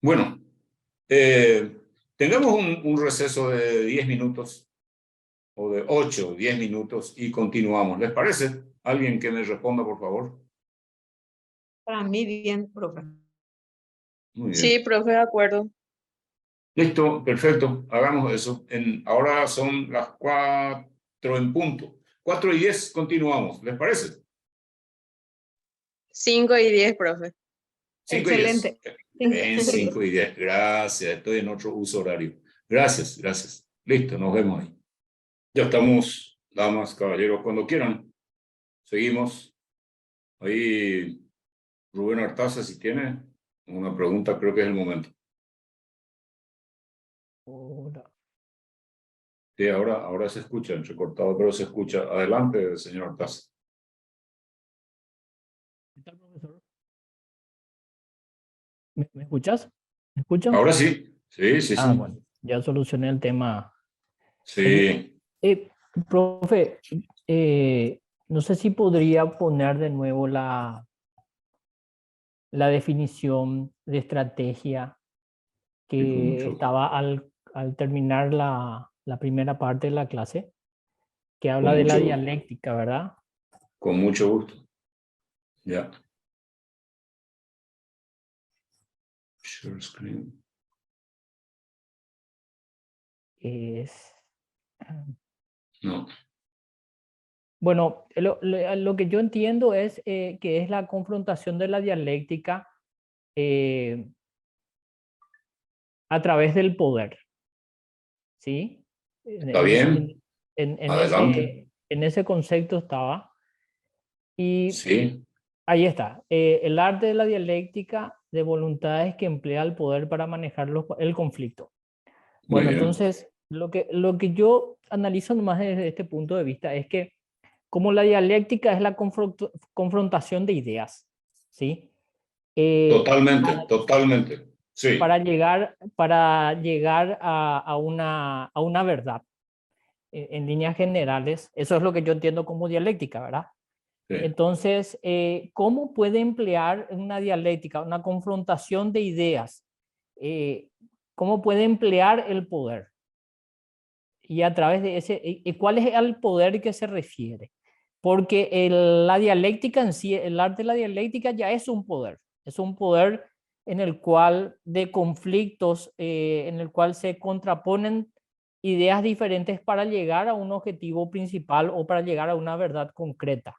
Bueno, tengamos un receso de 10 minutos o de 8 o 10 minutos y continuamos. ¿Les parece? ¿Alguien que me responda, por favor? Para mí bien, profe. Muy bien. Sí, profe, de acuerdo. Listo, perfecto. Hagamos eso. Ahora son las 4 en punto. 4:10, continuamos. ¿Les parece? 5:10, profe. 5:10. Excelente. En 5:10. Gracias. Estoy en otro uso horario. Gracias. Listo, nos vemos ahí. Ya estamos, damas, caballeros, cuando quieran. Seguimos. Ahí, Rubén Artaza, si tiene una pregunta, creo que es el momento. Sí, ahora se escucha, entrecortado, pero se escucha. Adelante, señor Artaza. ¿Qué tal, profesor? ¿Me escuchas? ¿Me escuchan? Ahora sí. Sí. Bueno, ya solucioné el tema. Sí. Profe, no sé si podría poner de nuevo la definición de estrategia que estaba al terminar la primera parte de la clase, que habla de la dialéctica, ¿verdad? Con mucho gusto. Ya. Share screen. No. Bueno, lo que yo entiendo es que es la confrontación de la dialéctica a través del poder. ¿Sí? Está bien. Adelante. En ese concepto estaba. Y sí. Ahí está. El arte de la dialéctica de voluntades que emplea el poder para manejar el conflicto. Bueno, entonces, lo que yo analizo nomás desde este punto de vista es que como la dialéctica es la confrontación de ideas, ¿sí? Totalmente. Sí. Para llegar a una verdad. En líneas generales, eso es lo que yo entiendo como dialéctica, ¿verdad? Sí. Entonces, ¿cómo puede emplear una dialéctica, una confrontación de ideas? ¿Cómo puede emplear el poder? Y a través de ese, ¿cuál es el poder que se refiere? Porque la dialéctica en sí, el arte de la dialéctica ya es un poder en el cual de conflictos, en el cual se contraponen ideas diferentes para llegar a un objetivo principal o para llegar a una verdad concreta.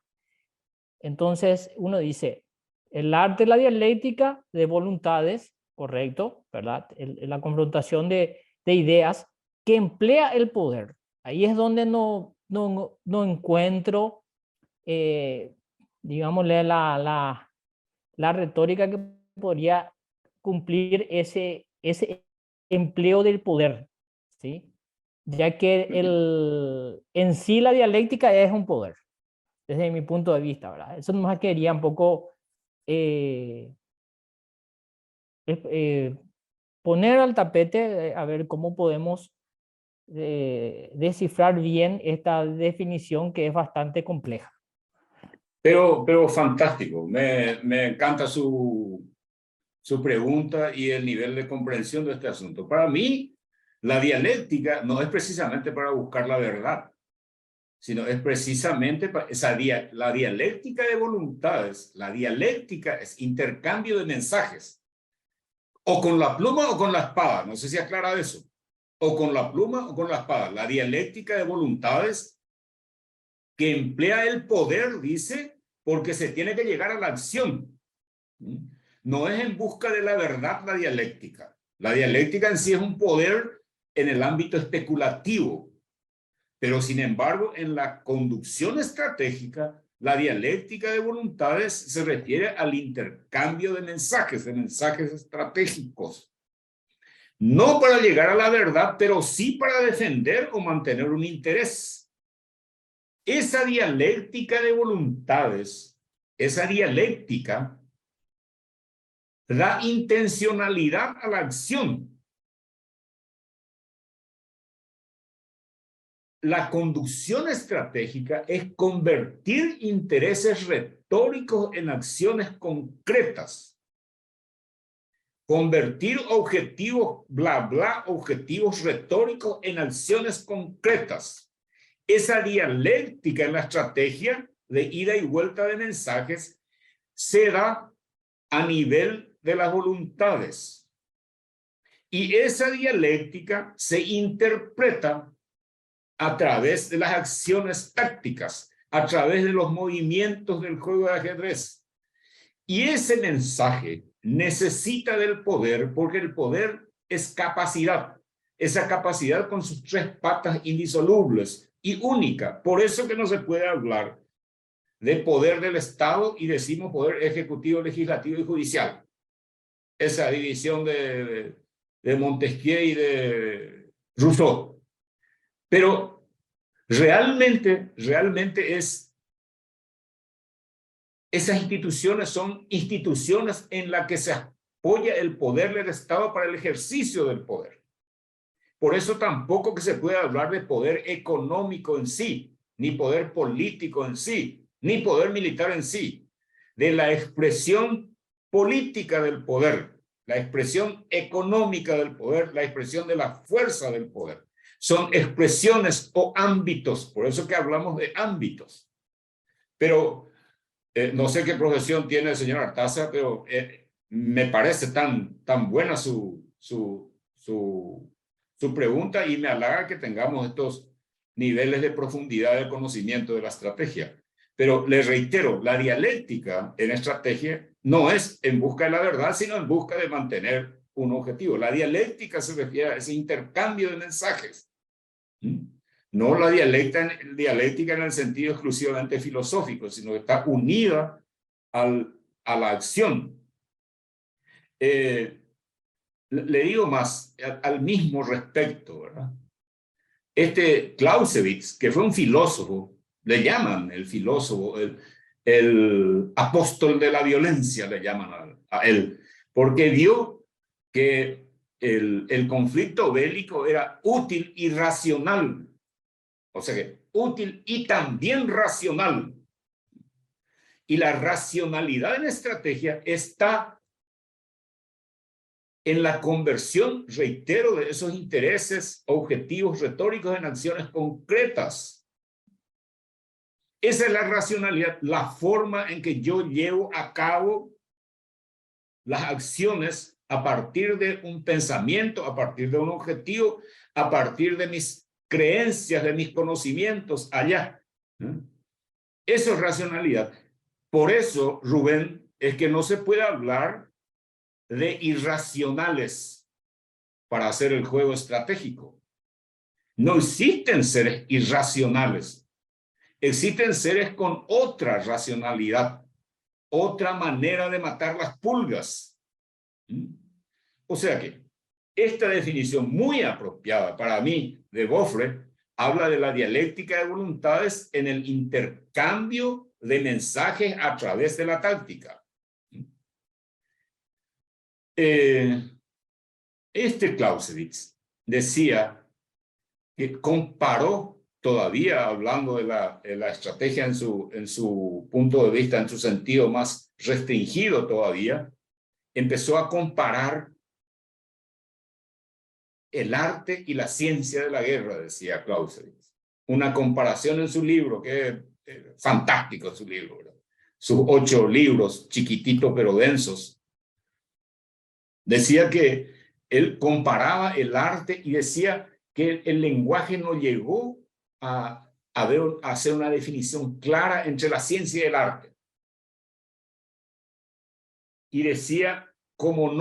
Entonces uno dice, el arte de la dialéctica de voluntades, correcto, ¿verdad? La confrontación de ideas que emplea el poder. Ahí es donde no encuentro, digámosle, la retórica que podría cumplir ese empleo del poder, ¿sí? Ya que en sí la dialéctica es un poder, desde mi punto de vista, ¿verdad? Eso nomás quería un poco poner al tapete, a ver cómo podemos descifrar bien esta definición que es bastante compleja. Pero fantástico, me encanta su pregunta y el nivel de comprensión de este asunto. Para mí, la dialéctica no es precisamente para buscar la verdad, sino es precisamente para la dialéctica de voluntades. La dialéctica es intercambio de mensajes, o con la pluma o con la espada. No sé si aclara eso. O con la pluma o con la espada. La dialéctica de voluntades que emplea el poder, dice, porque se tiene que llegar a la acción. No es en busca de la verdad la dialéctica. La dialéctica en sí es un poder en el ámbito especulativo, pero sin embargo en la conducción estratégica, la dialéctica de voluntades se refiere al intercambio de mensajes estratégicos. No para llegar a la verdad, pero sí para defender o mantener un interés. Esa dialéctica de voluntades, esa dialéctica da intencionalidad a la acción. La conducción estratégica es convertir intereses retóricos en acciones concretas. Convertir objetivos, bla, bla, objetivos retóricos en acciones concretas. Esa dialéctica en la estrategia de ida y vuelta de mensajes se da a nivel de las voluntades. Y esa dialéctica se interpreta a través de las acciones tácticas, a través de los movimientos del juego de ajedrez. Y ese mensaje necesita del poder, porque el poder es capacidad. Esa capacidad con sus tres patas indisolubles y única. Por eso que no se puede hablar de poder del Estado y decimos poder ejecutivo, legislativo y judicial. Esa división de Montesquieu y de Rousseau. Pero realmente esas instituciones son instituciones en las que se apoya el poder del Estado para el ejercicio del poder. Por eso tampoco que se puede hablar de poder económico en sí, ni poder político en sí, ni poder militar en sí, de la expresión política del poder, la expresión económica del poder, la expresión de la fuerza del poder. Son expresiones o ámbitos, por eso que hablamos de ámbitos. Pero no sé qué profesión tiene el señor Artaza, pero me parece tan buena su pregunta y me halaga que tengamos estos niveles de profundidad de conocimiento de la estrategia. Pero le reitero, la dialéctica en estrategia no es en busca de la verdad, sino en busca de mantener un objetivo. La dialéctica se refiere a ese intercambio de mensajes. No la dialéctica en el sentido exclusivamente filosófico, sino que está unida a la acción. Le digo más, al mismo respecto, ¿verdad? Clausewitz, que fue un filósofo, le llaman el filósofo, el apóstol de la violencia, le llaman a él, porque vio que el conflicto bélico era útil y racional. O sea que útil y también racional. Y la racionalidad en estrategia está en la conversión, reitero, de esos intereses, objetivos retóricos en acciones concretas. Esa es la racionalidad, la forma en que yo llevo a cabo las acciones a partir de un pensamiento, a partir de un objetivo, a partir de mis creencias, de mis conocimientos allá. Eso es racionalidad. Por eso, Rubén, es que no se puede hablar de irracionales para hacer el juego estratégico. No existen seres irracionales. Existen seres con otra racionalidad, otra manera de matar las pulgas. O sea que esta definición muy apropiada para mí de Boffre habla de la dialéctica de voluntades en el intercambio de mensajes a través de la táctica. Clausewitz decía que comparó, todavía hablando de la estrategia en su punto de vista, en su sentido más restringido todavía, empezó a comparar el arte y la ciencia de la guerra, decía Clausewitz. Una comparación en su libro, que es fantástico su libro, ¿verdad? Sus 8 libros, chiquititos pero densos. Decía que él comparaba el arte y decía que el lenguaje no llegó a hacer una definición clara entre la ciencia y el arte. Y decía, como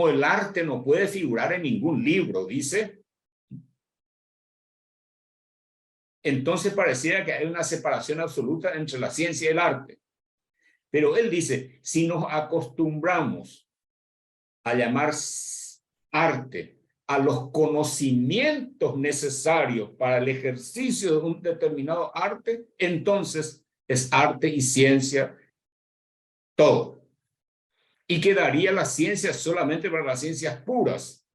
el arte no puede figurar en ningún libro, dice, entonces parecía que hay una separación absoluta entre la ciencia y el arte. Pero él dice, si nos acostumbramos a llamar arte a los conocimientos necesarios para el ejercicio de un determinado arte, entonces es arte y ciencia todo. Y quedaría la ciencia solamente para las ciencias puras,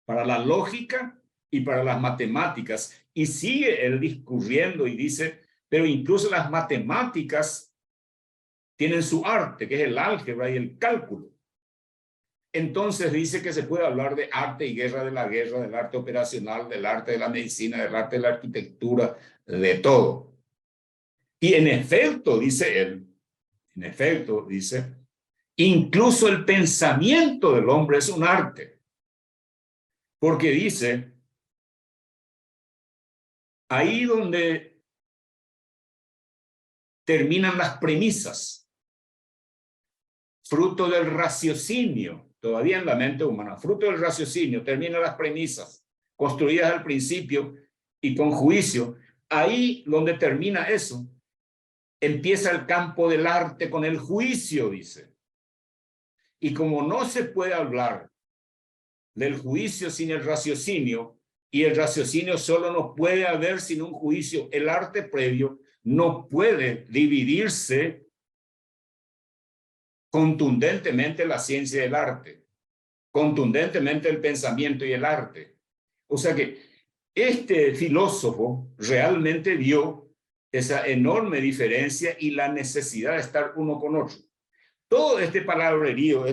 para la lógica y para las matemáticas. Y sigue él discurriendo y dice, pero incluso las matemáticas tienen su arte, que es el álgebra y el cálculo. Entonces dice que se puede hablar de arte y guerra de la guerra, del arte operacional, del arte de la medicina, del arte de la arquitectura, de todo. Y en efecto, dice él, incluso el pensamiento del hombre es un arte. Porque dice, ahí donde terminan las premisas, fruto del raciocinio, todavía en la mente humana, fruto del raciocinio, terminan las premisas, construidas al principio y con juicio. Ahí donde termina eso, empieza el campo del arte con el juicio, dice. Y como no se puede hablar del juicio sin el raciocinio, y el raciocinio solo no puede haber sin un juicio, el arte previo no puede dividirse contundentemente la ciencia y el arte, contundentemente el pensamiento y el arte. O sea que este filósofo realmente vio esa enorme diferencia y la necesidad de estar uno con otro. Todo este palabrerío,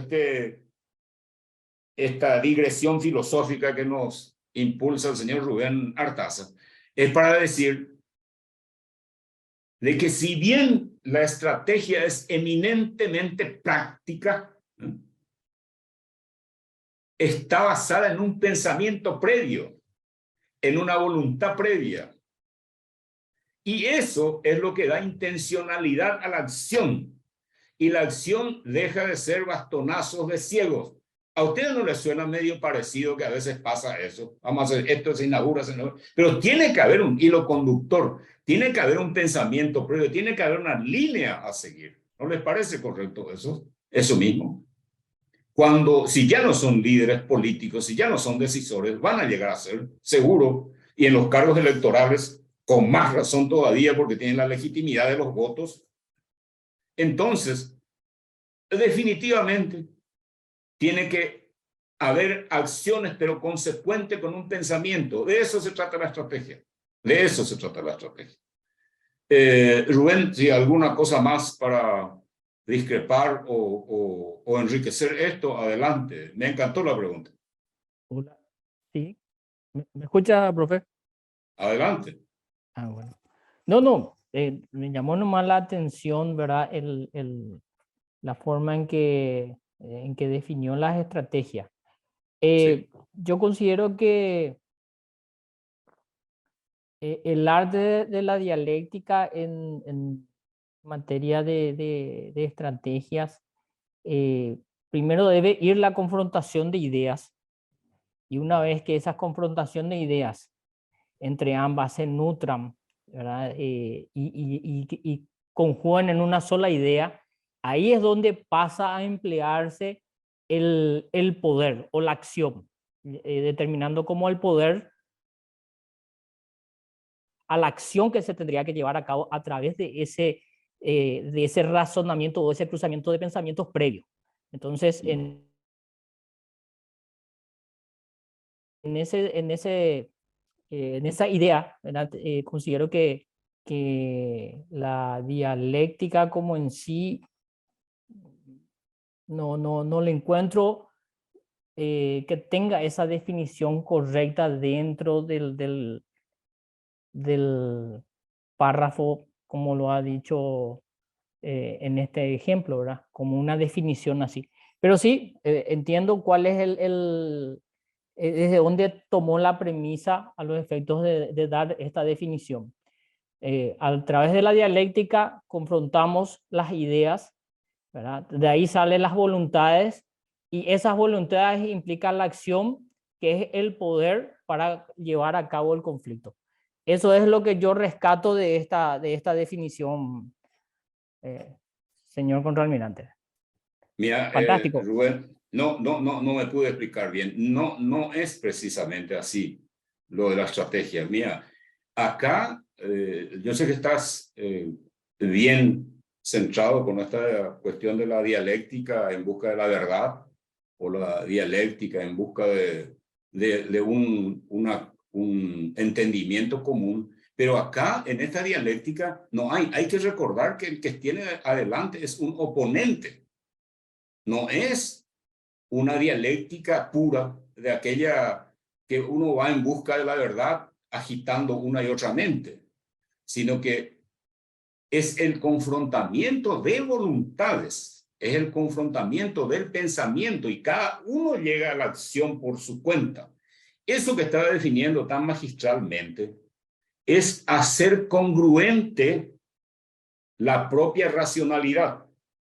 esta digresión filosófica que nos impulsa el señor Rubén Artaza, es para decir de que si bien la estrategia es eminentemente práctica, está basada en un pensamiento previo, en una voluntad previa. Y eso es lo que da intencionalidad a la acción. Y la acción deja de ser bastonazos de ciegos. ¿A ustedes no les suena medio parecido que a veces pasa eso? Vamos a hacer esto, se inaugura, pero tiene que haber un hilo conductor, tiene que haber un pensamiento previo, tiene que haber una línea a seguir. ¿No les parece correcto eso? Eso mismo. Si ya no son líderes políticos, si ya no son decisores, van a llegar a ser, seguro, y en los cargos electorales, con más razón todavía, porque tienen la legitimidad de los votos. Entonces, definitivamente, tiene que haber acciones, pero consecuentes con un pensamiento. De eso se trata la estrategia. De eso se trata la estrategia. Rubén, si alguna cosa más para discrepar o enriquecer esto, adelante. Me encantó la pregunta. Hola. Sí. ¿Me escucha, profe? Adelante. Ah, bueno. No, me llamó nomás la atención, ¿verdad? la forma en que definió las estrategias. Sí. Yo considero que el arte de la dialéctica en materia de estrategias, primero debe ir la confrontación de ideas, y una vez que esa confrontación de ideas entre ambas se nutran, ¿verdad? Y conjugan en una sola idea, ahí es donde pasa a emplearse el poder o la acción, determinando como el poder a la acción que se tendría que llevar a cabo a través de ese razonamiento o ese cruzamiento de pensamientos previos. Entonces, en esa idea, ¿verdad? Considero que la dialéctica como en sí no le encuentro que tenga esa definición correcta dentro del párrafo, como lo ha dicho en este ejemplo, ¿verdad? Como una definición así. Pero sí, entiendo cuál es desde dónde tomó la premisa a los efectos de dar esta definición. A través de la dialéctica confrontamos las ideas, ¿verdad? De ahí salen las voluntades, y esas voluntades implican la acción, que es el poder para llevar a cabo el conflicto. Eso es lo que yo rescato de esta definición, señor contraalmirante. Mira, Fantástico. Rubén, no me pude explicar bien. No es precisamente así lo de la estrategia. Mira, acá yo sé que estás bien centrado con esta cuestión de la dialéctica en busca de la verdad, o la dialéctica en busca de un entendimiento común. Pero acá, en esta dialéctica, hay que recordar que el que tiene adelante es un oponente. No es una dialéctica pura de aquella que uno va en busca de la verdad agitando una y otra mente, sino que es el confrontamiento de voluntades, es el confrontamiento del pensamiento, y cada uno llega a la acción por su cuenta. Eso que estaba definiendo tan magistralmente es hacer congruente la propia racionalidad.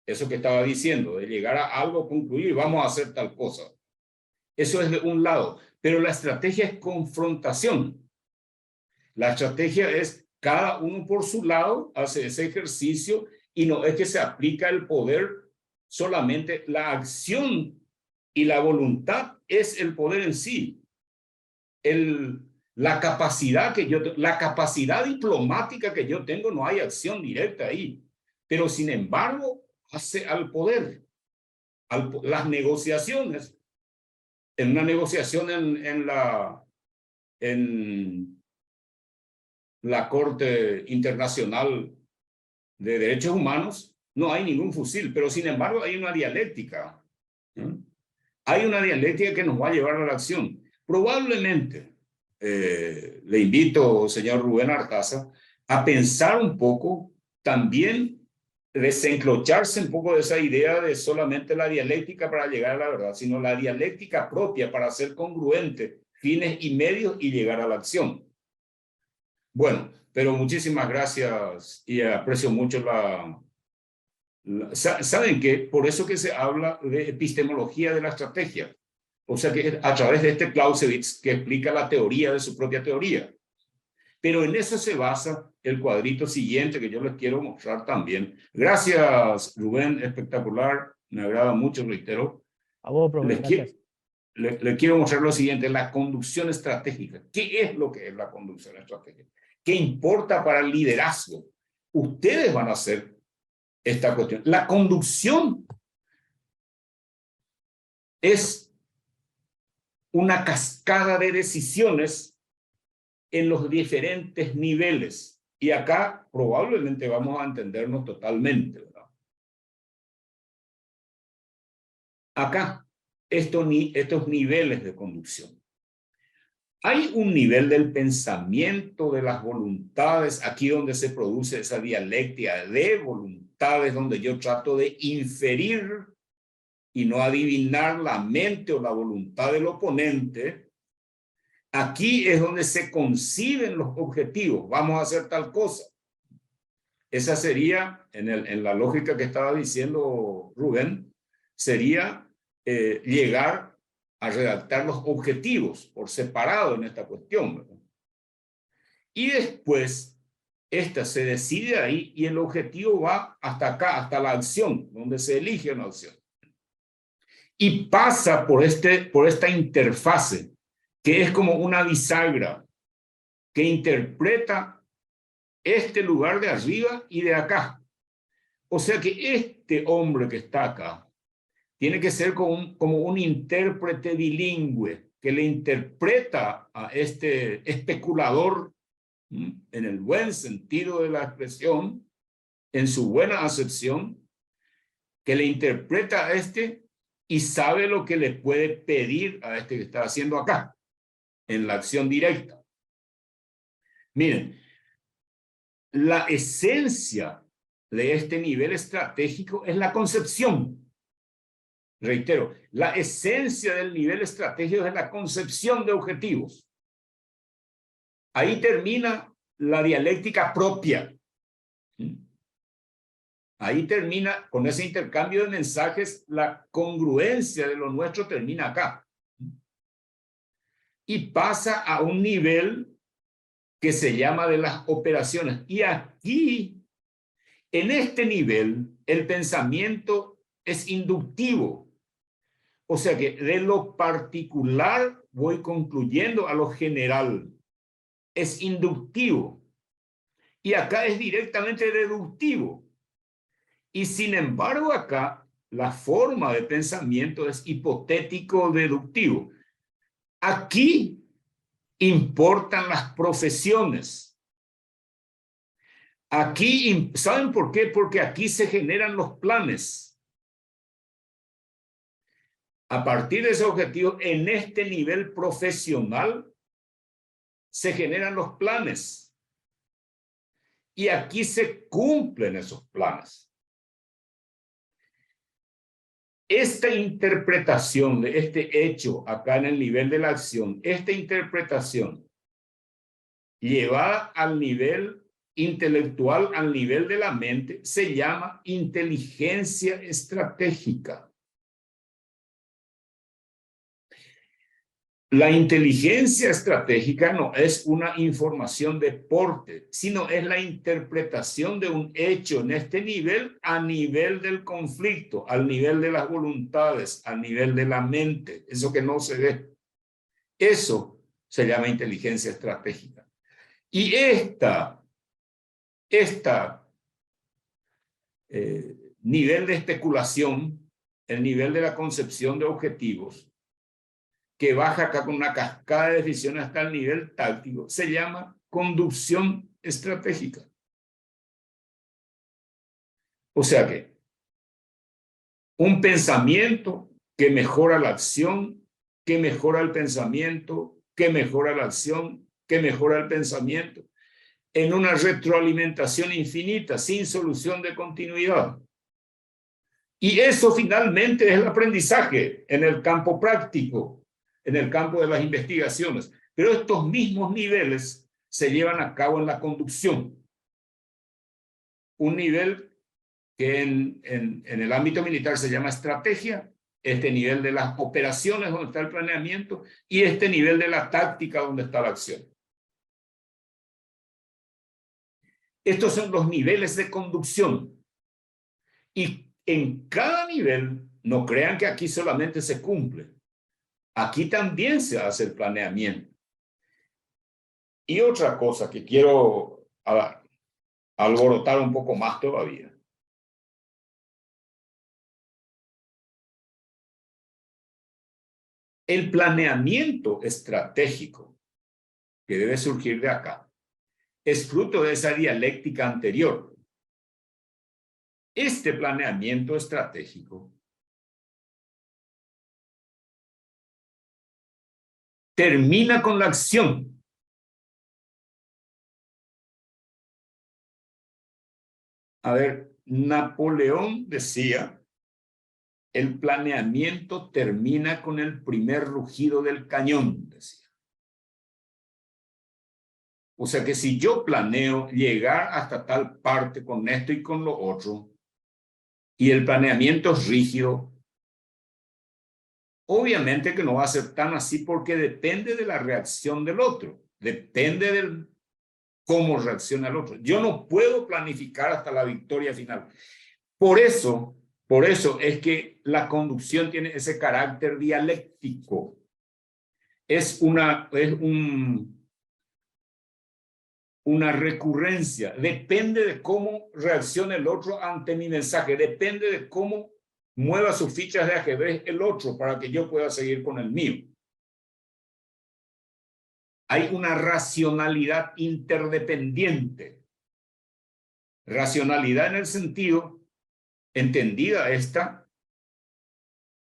Eso que estaba diciendo, de llegar a algo, concluir, vamos a hacer tal cosa. Eso es de un lado. Pero la estrategia es confrontación. La estrategia es cada uno por su lado, hace ese ejercicio, y no es que se aplica el poder solamente. La acción y la voluntad es el poder en sí. La capacidad diplomática que yo tengo, no hay acción directa ahí. Pero sin embargo, hace al poder, las negociaciones. En una negociación en la Corte Internacional de Derechos Humanos, no hay ningún fusil, pero sin embargo hay una dialéctica. Hay una dialéctica que nos va a llevar a la acción. Probablemente, le invito, señor Rubén Artaza, a pensar un poco también, desenclocharse un poco de esa idea de solamente la dialéctica para llegar a la verdad, sino la dialéctica propia para ser congruente, fines y medios, y llegar a la acción. Bueno, pero muchísimas gracias y aprecio mucho ¿saben qué? Por eso que se habla de epistemología de la estrategia. O sea que a través de este Clausewitz, que explica la teoría de su propia teoría. Pero en eso se basa el cuadrito siguiente que yo les quiero mostrar también. Gracias, Rubén, espectacular, me agrada mucho, reitero. A vos, profe, gracias. Le quiero mostrar lo siguiente, la conducción estratégica. ¿Qué es lo que es la conducción estratégica? ¿Qué importa para el liderazgo? Ustedes van a hacer esta cuestión. La conducción es una cascada de decisiones en los diferentes niveles. Y acá probablemente vamos a entendernos totalmente, ¿verdad? Acá, estos niveles de conducción. Hay un nivel del pensamiento, de las voluntades, aquí donde se produce esa dialéctica de voluntad. voluntades donde yo trato de inferir y no adivinar la mente o la voluntad del oponente, aquí es donde se conciben los objetivos. Vamos a hacer tal cosa. Esa sería, en la lógica que estaba diciendo Rubén, sería llegar a redactar los objetivos por separado en esta cuestión, ¿verdad? Y después, esta se decide ahí y el objetivo va hasta acá, hasta la acción, donde se elige una acción. Y pasa por esta interfase, que es como una bisagra, que interpreta este lugar de arriba y de acá. O sea que este hombre que está acá tiene que ser como un intérprete bilingüe que le interpreta a este especulador, en el buen sentido de la expresión, en su buena acepción, que le interpreta a este y sabe lo que le puede pedir a este que está haciendo acá, en la acción directa. Miren, la esencia de este nivel estratégico es la concepción. Reitero, la esencia del nivel estratégico es la concepción de objetivos. Ahí termina la dialéctica propia. Ahí termina, con ese intercambio de mensajes, la congruencia de lo nuestro termina acá. Y pasa a un nivel que se llama de las operaciones. Y aquí, en este nivel, el pensamiento es inductivo. O sea que de lo particular voy concluyendo a lo general. Es inductivo. Y acá es directamente deductivo. Y sin embargo acá la forma de pensamiento es hipotético-deductivo. Aquí importan las profesiones. Aquí, ¿saben por qué? Porque aquí se generan los planes. A partir de ese objetivo, en este nivel profesional, se generan los planes. Y aquí se cumplen esos planes. Esta interpretación de este hecho acá en el nivel de la acción, esta interpretación llevada al nivel intelectual, al nivel de la mente, se llama inteligencia estratégica. La inteligencia estratégica no es una información de porte, sino es la interpretación de un hecho en este nivel a nivel del conflicto, al nivel de las voluntades, al nivel de la mente, eso que no se ve. Eso se llama inteligencia estratégica. Y nivel de especulación, el nivel de la concepción de objetivos, que baja acá con una cascada de decisiones hasta el nivel táctico, se llama conducción estratégica. O sea que un pensamiento que mejora la acción, que mejora el pensamiento, que mejora la acción, que mejora el pensamiento, en una retroalimentación infinita, sin solución de continuidad. Y eso finalmente es el aprendizaje en el campo práctico, en el campo de las investigaciones. Pero estos mismos niveles se llevan a cabo en la conducción. Un nivel que en el ámbito militar se llama estrategia, este nivel de las operaciones donde está el planeamiento y este nivel de la táctica donde está la acción. Estos son los niveles de conducción. Y en cada nivel, no crean que aquí solamente se cumple. Aquí también se hace el planeamiento. Y otra cosa que quiero alborotar un poco más todavía. El planeamiento estratégico que debe surgir de acá es fruto de esa dialéctica anterior. Este planeamiento estratégico termina con la acción. A ver, Napoleón decía, el planeamiento termina con el primer rugido del cañón, decía. O sea que si yo planeo llegar hasta tal parte con esto y con lo otro, y el planeamiento es rígido, obviamente que no va a ser tan así porque depende de la reacción del otro, depende del cómo reacciona el otro. Yo no puedo planificar hasta la victoria final. Por eso es que la conducción tiene ese carácter dialéctico. Es una recurrencia. Depende de cómo reaccione el otro ante mi mensaje. Depende de cómo mueva sus fichas de ajedrez el otro para que yo pueda seguir con el mío. Hay una racionalidad interdependiente. Racionalidad en el sentido, entendida esta,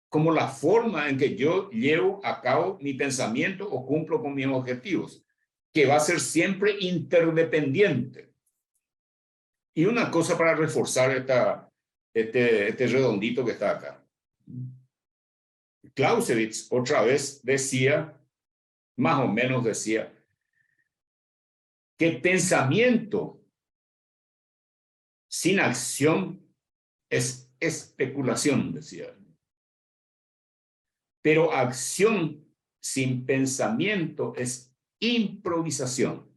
como la forma en que yo llevo a cabo mi pensamiento o cumplo con mis objetivos, que va a ser siempre interdependiente. Y una cosa para reforzar este redondito que está acá. Clausewitz otra vez decía, más o menos decía, que pensamiento sin acción es especulación, decía. Pero acción sin pensamiento es improvisación.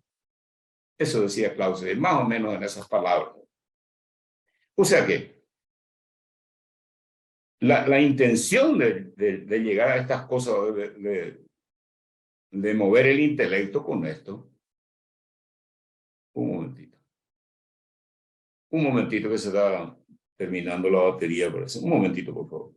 Eso decía Clausewitz, más o menos en esas palabras. O sea que la intención de llegar a estas cosas, de mover el intelecto con esto. Un momentito que se está terminando la batería, parece. Un momentito, por favor.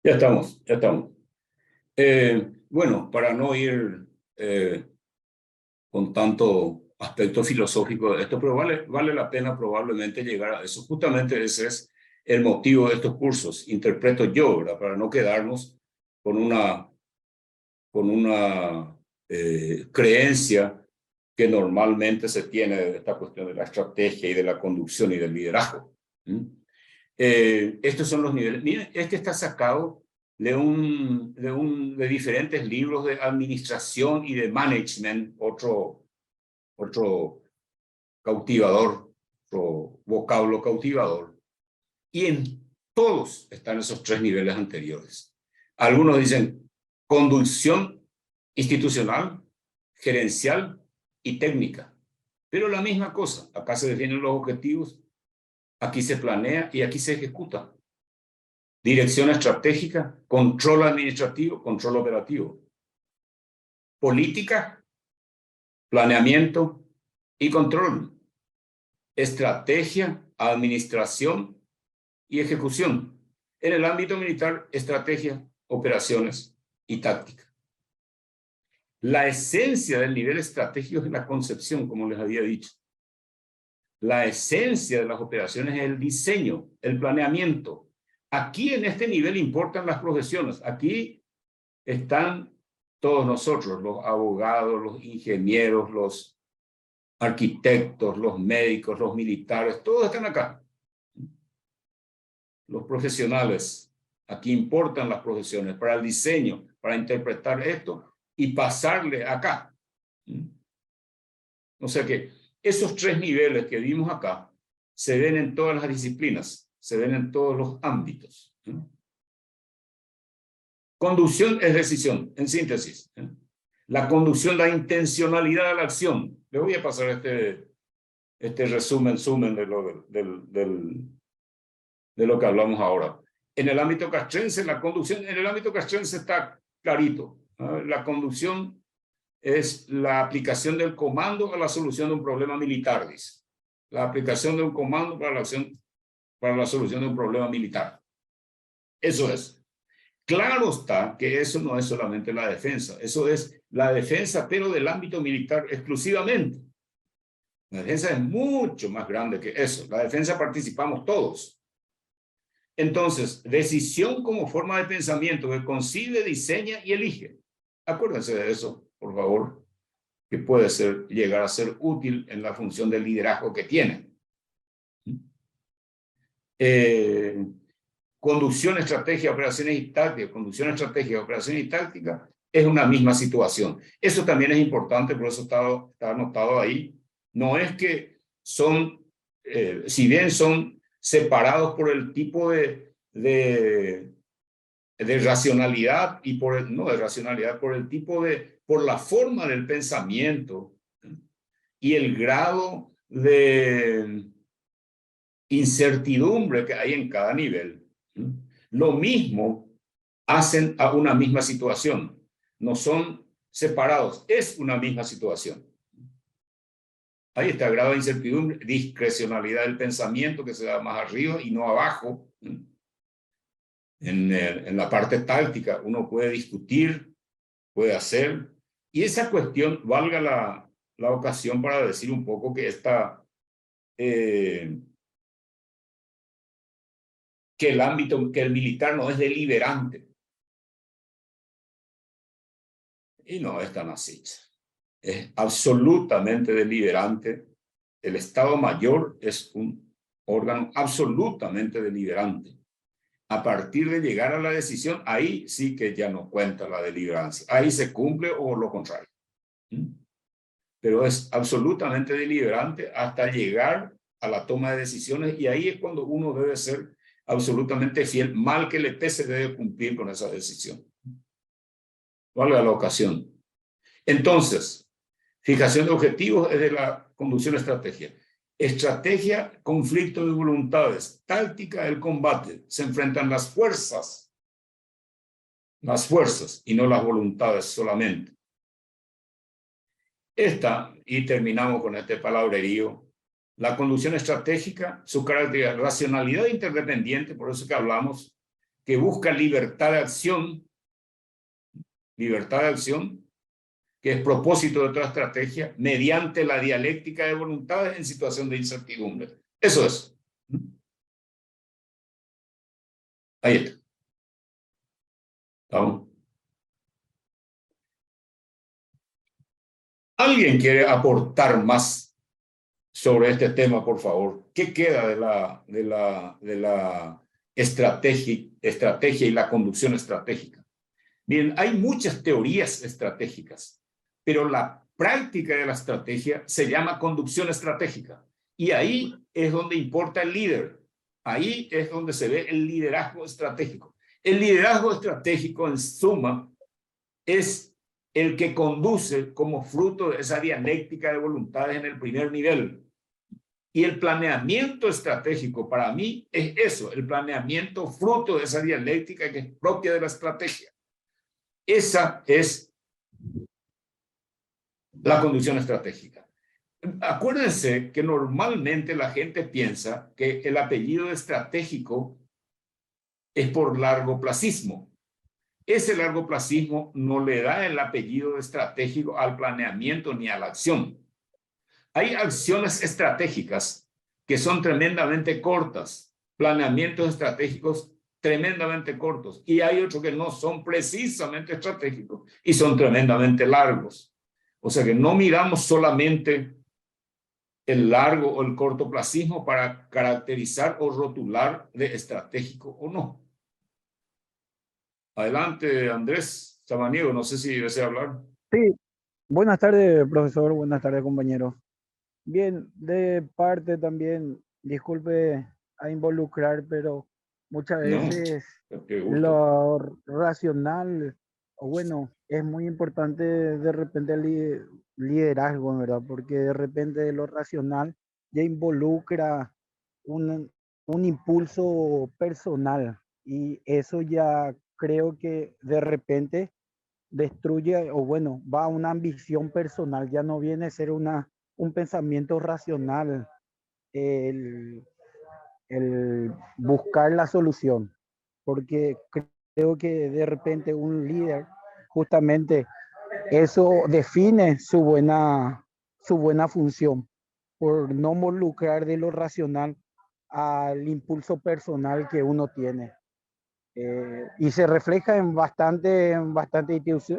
Ya estamos. Bueno, para no ir con tanto aspecto filosófico de esto, pero vale la pena probablemente llegar a eso. Justamente ese es el motivo de estos cursos, interpreto yo, ¿verdad? Para no quedarnos con una creencia que normalmente se tiene de esta cuestión de la estrategia y de la conducción y del liderazgo. Estos son los niveles. Miren, este está sacado de diferentes libros de administración y de management, otro cautivador, otro vocablo cautivador. Y en todos están esos tres niveles anteriores. Algunos dicen conducción institucional, gerencial y técnica. Pero la misma cosa. Acá se definen los objetivos, aquí se planea y aquí se ejecuta. Dirección estratégica, control administrativo, control operativo. Política, planeamiento y control. Estrategia, administración y ejecución. En el ámbito militar, estrategia, operaciones y táctica. La esencia del nivel estratégico es la concepción, como les había dicho. La esencia de las operaciones es el diseño, el planeamiento. Aquí en este nivel importan las profesiones. Aquí están todos nosotros, los abogados, los ingenieros, los arquitectos, los médicos, los militares, todos están acá. Los profesionales, aquí importan las profesiones para el diseño, para interpretar esto y pasarle acá. O sea que esos tres niveles que vimos acá se ven en todas las disciplinas, se ven en todos los ámbitos. Conducción es decisión, en síntesis. La conducción, la intencionalidad de la acción. Le voy a pasar este resumen de lo que hablamos ahora. En el ámbito castrense, la conducción, en el ámbito castrense está clarito. La conducción es la aplicación del comando a la solución de un problema militar, dice. La aplicación de un comando para la solución de un problema militar. Eso es. Claro está que eso no es solamente la defensa, eso es la defensa, pero del ámbito militar exclusivamente. La defensa es mucho más grande que eso. La defensa participamos todos. Entonces, decisión como forma de pensamiento que concibe, diseña y elige. Acuérdense de eso, por favor, que puede llegar a ser útil en la función del liderazgo que tiene. Conducción, estrategia, operaciones y táctica. Conducción, estrategia, operaciones y táctica es una misma situación. Eso también es importante, por eso está anotado ahí. No es que son, si bien son separados por el tipo de racionalidad y no de racionalidad, por la forma del pensamiento y el grado de incertidumbre que hay en cada nivel. Lo mismo hacen a una misma situación. No son separados, es una misma situación. Ahí está el grado de incertidumbre, discrecionalidad del pensamiento que se da más arriba y no abajo. En la parte táctica uno puede discutir, puede hacer, y esa cuestión valga la ocasión para decir un poco que que el militar no es deliberante. Y no es tan así. Es absolutamente deliberante. El Estado Mayor es un órgano absolutamente deliberante. A partir de llegar a la decisión, ahí sí que ya no cuenta la deliberancia. Ahí se cumple o lo contrario. Pero es absolutamente deliberante hasta llegar a la toma de decisiones, y ahí es cuando uno debe ser absolutamente fiel, mal que le pese, debe cumplir con esa decisión. Valga la ocasión. Entonces, fijación de objetivos es de la conducción estrategia. Estrategia, conflicto de voluntades. Táctica del combate. Se enfrentan las fuerzas y no las voluntades solamente. Y terminamos con este palabrerío. La conducción estratégica, su carácter, racionalidad interdependiente, por eso que hablamos, que busca libertad de acción, que es propósito de toda estrategia, mediante la dialéctica de voluntades en situación de incertidumbre. Eso es. Ahí está. ¿Estamos? ¿Alguien quiere aportar más sobre este tema, por favor? ¿Qué queda de la estrategia y la conducción estratégica? Bien, hay muchas teorías estratégicas, pero la práctica de la estrategia se llama conducción estratégica. Y ahí es donde importa el líder. Ahí es donde se ve el liderazgo estratégico. El liderazgo estratégico, en suma, es el que conduce como fruto de esa dialéctica de voluntades en el primer nivel. Y el planeamiento estratégico para mí es eso, el planeamiento fruto de esa dialéctica que es propia de la estrategia. Esa es la conducción estratégica. Acuérdense que normalmente la gente piensa que el apellido estratégico es por largoplacismo. Ese largoplacismo no le da el apellido estratégico al planeamiento ni a la acción. Hay acciones estratégicas que son tremendamente cortas, planeamientos estratégicos tremendamente cortos, y hay otros que no son precisamente estratégicos y son tremendamente largos. O sea que no miramos solamente el largo o el cortoplacismo para caracterizar o rotular de estratégico o no. Adelante, Andrés Samaniego, no sé si desea hablar. Sí, buenas tardes, profesor, buenas tardes, compañero. Bien, de parte también, disculpe a involucrar, pero muchas veces lo racional, o bueno, es muy importante de repente el liderazgo, ¿verdad? Porque de repente lo racional ya involucra un impulso personal, y eso ya creo que de repente destruye, o bueno, va a una ambición personal, ya no viene a ser un pensamiento racional, el buscar la solución, porque creo que de repente un líder, justamente eso define su buena función, por no involucrar de lo racional al impulso personal que uno tiene. Y se refleja en bastante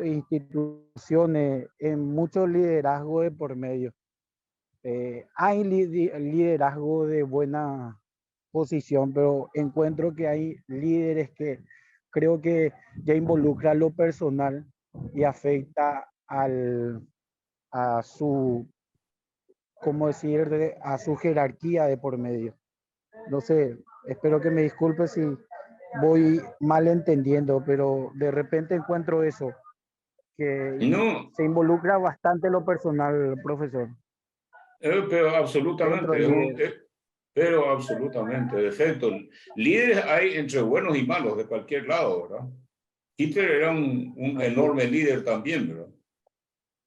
instituciones, en mucho liderazgo de por medio. Hay liderazgo de buena posición, pero encuentro que hay líderes que creo que ya involucra lo personal y afecta a su, ¿cómo decir?, a su jerarquía de por medio. No sé, espero que me disculpe si voy mal entendiendo, pero de repente encuentro eso, que No, se involucra bastante lo personal, profesor. pero absolutamente, Dentro de pero absolutamente, de efecto, líderes hay entre buenos y malos de cualquier lado, ¿verdad? Hitler era un enorme líder también, ¿verdad?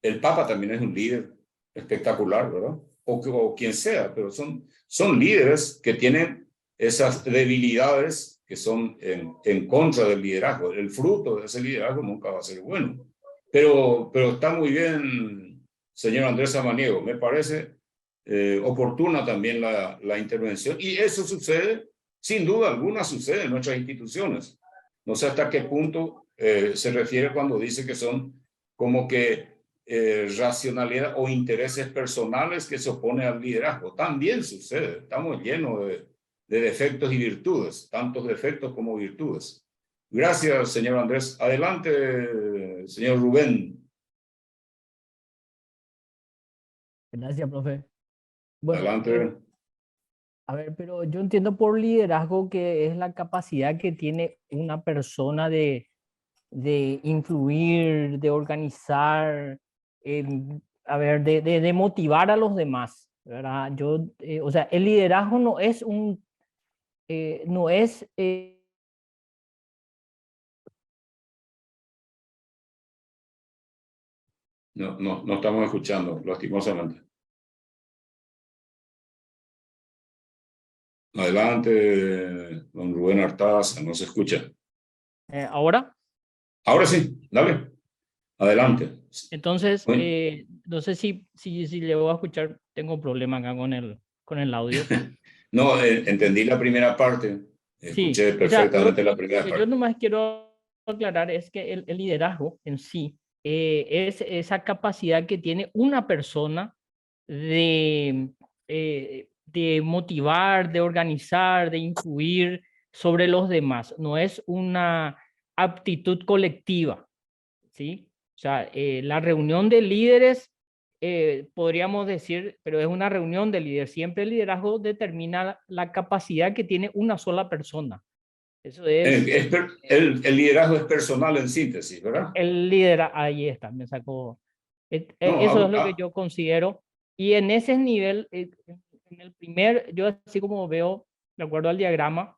El Papa también es un líder espectacular, ¿verdad? O quien sea, pero son líderes que tienen esas debilidades que son en contra del liderazgo. El fruto de ese liderazgo nunca va a ser bueno. Pero está muy bien, señor Andrés Samaniego, me parece oportuna también la intervención. Y eso sucede, sin duda alguna, sucede en nuestras instituciones. No sé hasta qué punto se refiere cuando dice que son como que racionalidad o intereses personales que se oponen al liderazgo. También sucede, estamos llenos de defectos y virtudes, tantos defectos como virtudes. Gracias, señor Andrés. Adelante, señor Rubén. Gracias, profe. Bueno, Adelante. a ver, pero yo entiendo por liderazgo que es la capacidad que tiene una persona de influir, de organizar, a ver, de motivar a los demás, ¿verdad? Yo, o sea, el liderazgo no es no es... No estamos escuchando, lastimosamente. Adelante, don Rubén Artaza, no se escucha. ¿Ahora? Ahora sí, dale. Adelante. Entonces, no sé si le voy a escuchar, tengo un problema acá con el audio. No, entendí la primera parte. Escuché Sí, perfectamente la lo primera que parte. yo nomás quiero aclarar es que el liderazgo en sí es esa capacidad que tiene una persona de motivar, de organizar, de influir sobre los demás. No es una aptitud colectiva, ¿sí? O sea, la reunión de líderes, podríamos decir, pero es una reunión de líderes. Siempre el liderazgo determina la capacidad que tiene una sola persona. Eso es... El liderazgo es personal en síntesis, ¿verdad? El liderazgo, ahí está, me sacó. No, Eso es lo que yo considero. Y en ese nivel, en el primer, yo así como veo, de acuerdo al diagrama,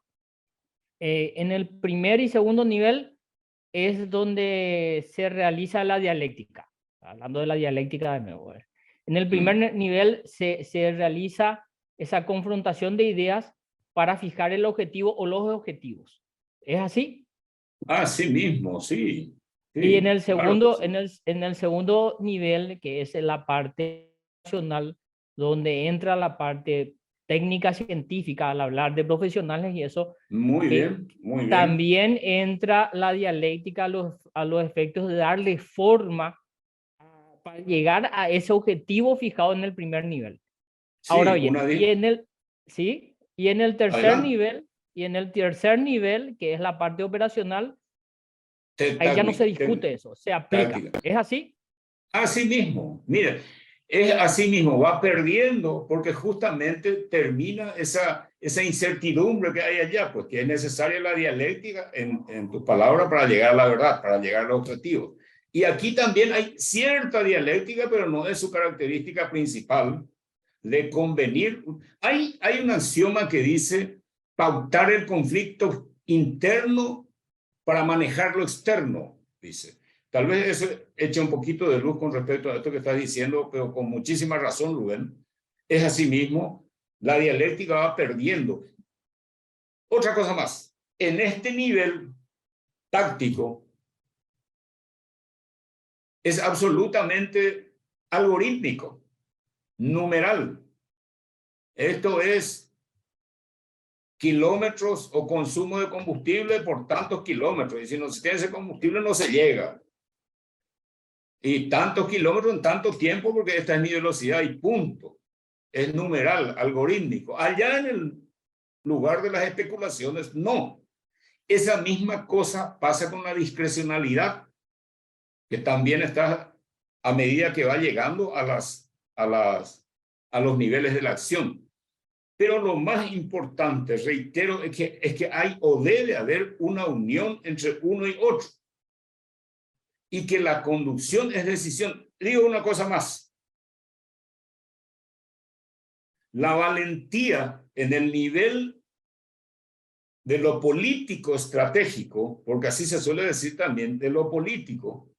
en el primer y segundo nivel es donde se realiza la dialéctica. Hablando de la dialéctica de nuevo. En el primer nivel se realiza esa confrontación de ideas para fijar el objetivo o los objetivos. ¿Es así? Así mismo, sí. Y en el segundo, claro, en el segundo nivel, que es la parte nacional, donde entra la parte técnica científica al hablar de profesionales y eso, muy bien, muy bien. también entra la dialéctica a los efectos de darle forma para llegar a ese objetivo fijado en el primer nivel. Sí, ahora bien, y en el tercer Adelante. nivel, que es la parte operacional, ahí ya no se discute eso, se aplica. Táctica. ¿Es así? Así mismo, mira, es así mismo, va perdiendo porque justamente termina esa incertidumbre que hay allá, pues que es necesaria la dialéctica en tus palabras para llegar a la verdad, para llegar al objetivo. Y aquí también hay cierta dialéctica, pero no es su característica principal de convenir. Hay un axioma que dice pautar el conflicto interno para manejar lo externo, dice. Tal vez eso echa un poquito de luz con respecto a esto que estás diciendo, pero con muchísima razón, Rubén. Es así mismo, la dialéctica va perdiendo. Otra cosa más, en este nivel táctico es absolutamente algorítmico, numeral. Esto es kilómetros o consumo de combustible por tantos kilómetros. Y si no se tiene ese combustible no se llega. Y tantos kilómetros en tanto tiempo porque esta es mi velocidad y punto. Es numeral, algorítmico. Allá en el lugar de las especulaciones, no. Esa misma cosa pasa con la discrecionalidad, que también está a medida que va llegando a los niveles de la acción. Pero lo más importante, reitero, es que hay o debe haber una unión entre uno y otro. Y que la conducción es decisión. Digo una cosa más. La valentía en el nivel de lo político estratégico, porque así se suele decir también, de lo político,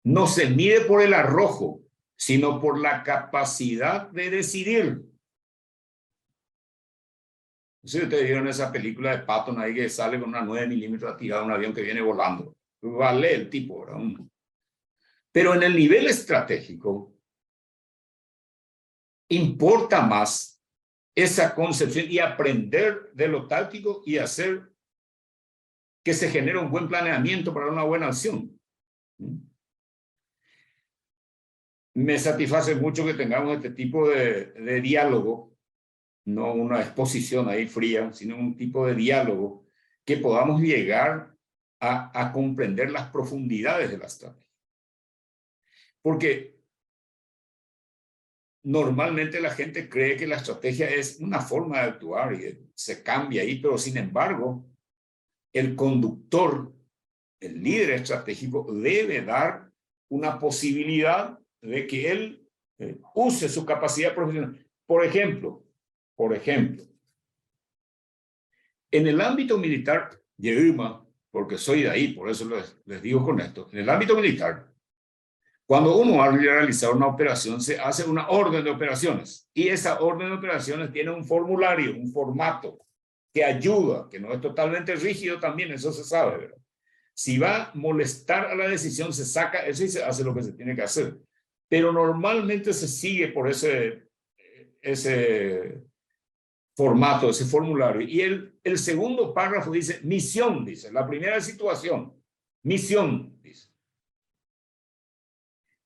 no se mide por el arrojo, sino por la capacidad de decidir. No sé si ustedes vieron esa película de Patton ahí que sale con una 9 milímetros a tirar un avión que viene volando. Vale el tipo, ¿verdad? Pero en el nivel estratégico, importa más esa concepción y aprender de lo táctico y hacer que se genere un buen planeamiento para una buena acción. Me satisface mucho que tengamos este tipo de diálogo, no una exposición ahí fría, sino un tipo de diálogo que podamos llegar a comprender las profundidades de la estrategia. Porque normalmente la gente cree que la estrategia es una forma de actuar y se cambia ahí, pero sin embargo, el conductor, el líder estratégico, debe dar una posibilidad de que él use su capacidad profesional. Por ejemplo, en el ámbito militar, porque soy de ahí, por eso les digo con esto, en el ámbito militar, cuando uno va a realizar una operación, se hace una orden de operaciones. Y esa orden de operaciones tiene un formulario, un formato que ayuda, que no es totalmente rígido también, eso se sabe, ¿verdad? Si va a molestar a la decisión, se saca eso y se hace lo que se tiene que hacer. Pero normalmente se sigue por ese formato, ese formulario. Y el segundo párrafo dice misión, dice. La primera situación, misión, dice.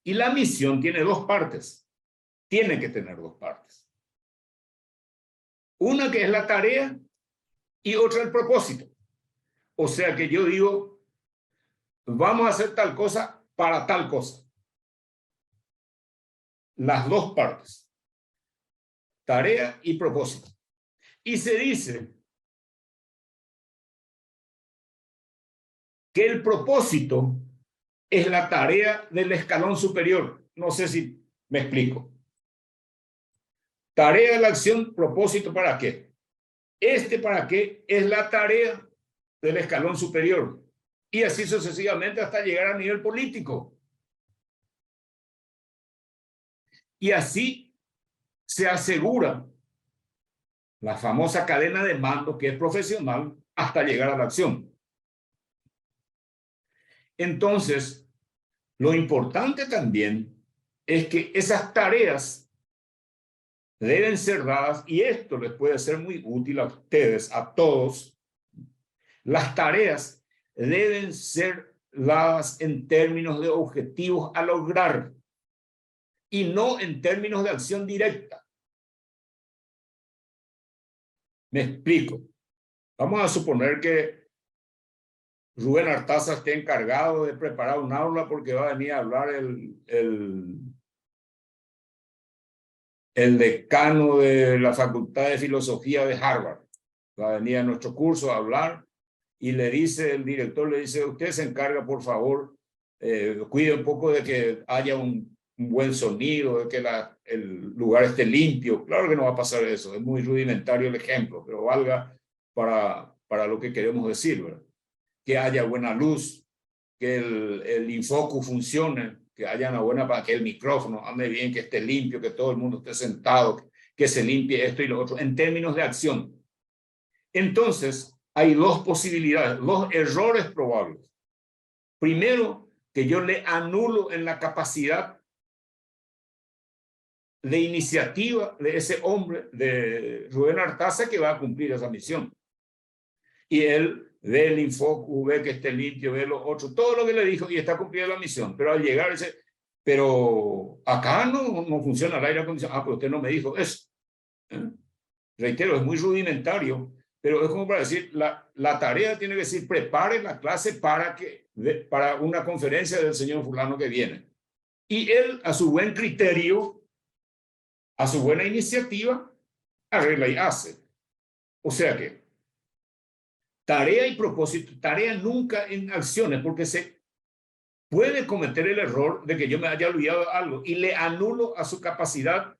Y la misión tiene dos partes. Tiene que tener dos partes. Una que es la tarea y otra el propósito. O sea que yo digo, vamos a hacer tal cosa para tal cosa. Las dos partes. Tarea y propósito. Y se dice que el propósito es la tarea del escalón superior. No sé si me explico. Tarea de la acción, propósito ¿para qué? ¿Para qué? Es la tarea del escalón superior. Y así sucesivamente hasta llegar a nivel político. Y así se asegura la famosa cadena de mando que es profesional hasta llegar a la acción. Entonces, lo importante también es que esas tareas deben ser dadas, y esto les puede ser muy útil a ustedes, a todos. Las tareas deben ser dadas en términos de objetivos a lograr y no en términos de acción directa. Me explico. Vamos a suponer que Rubén Artaza esté encargado de preparar un aula porque va a venir a hablar el decano de la Facultad de Filosofía de Harvard. Va a venir a nuestro curso a hablar y le dice, el director le dice, usted se encarga, por favor, cuide un poco de que haya un buen sonido, de que el lugar esté limpio. Claro que no va a pasar eso, es muy rudimentario el ejemplo, pero valga para lo que queremos decir, ¿verdad? Que haya buena luz, que el Infocus funcione, que haya una buena, para que el micrófono ande bien, que esté limpio, que todo el mundo esté sentado, que se limpie esto y lo otro, en términos de acción. Entonces, hay dos posibilidades, dos errores probables. Primero, que yo le anulo en la capacidad de iniciativa de ese hombre, de Rubén Artaza, que va a cumplir esa misión. Y él ve el Infocus, ve que esté limpio, ve lo otro, todo lo que le dijo y está cumpliendo la misión. Pero al llegar dice, pero acá no funciona el aire acondicionado. Ah, pero usted no me dijo eso. Reitero, es muy rudimentario, pero es como para decir, la tarea tiene que decir, prepare la clase para una conferencia del señor fulano que viene. Y él, a su buen criterio, a su buena iniciativa, arregla y hace. O sea que, tarea y propósito, tarea nunca en acciones, porque se puede cometer el error de que yo me haya olvidado algo y le anulo a su capacidad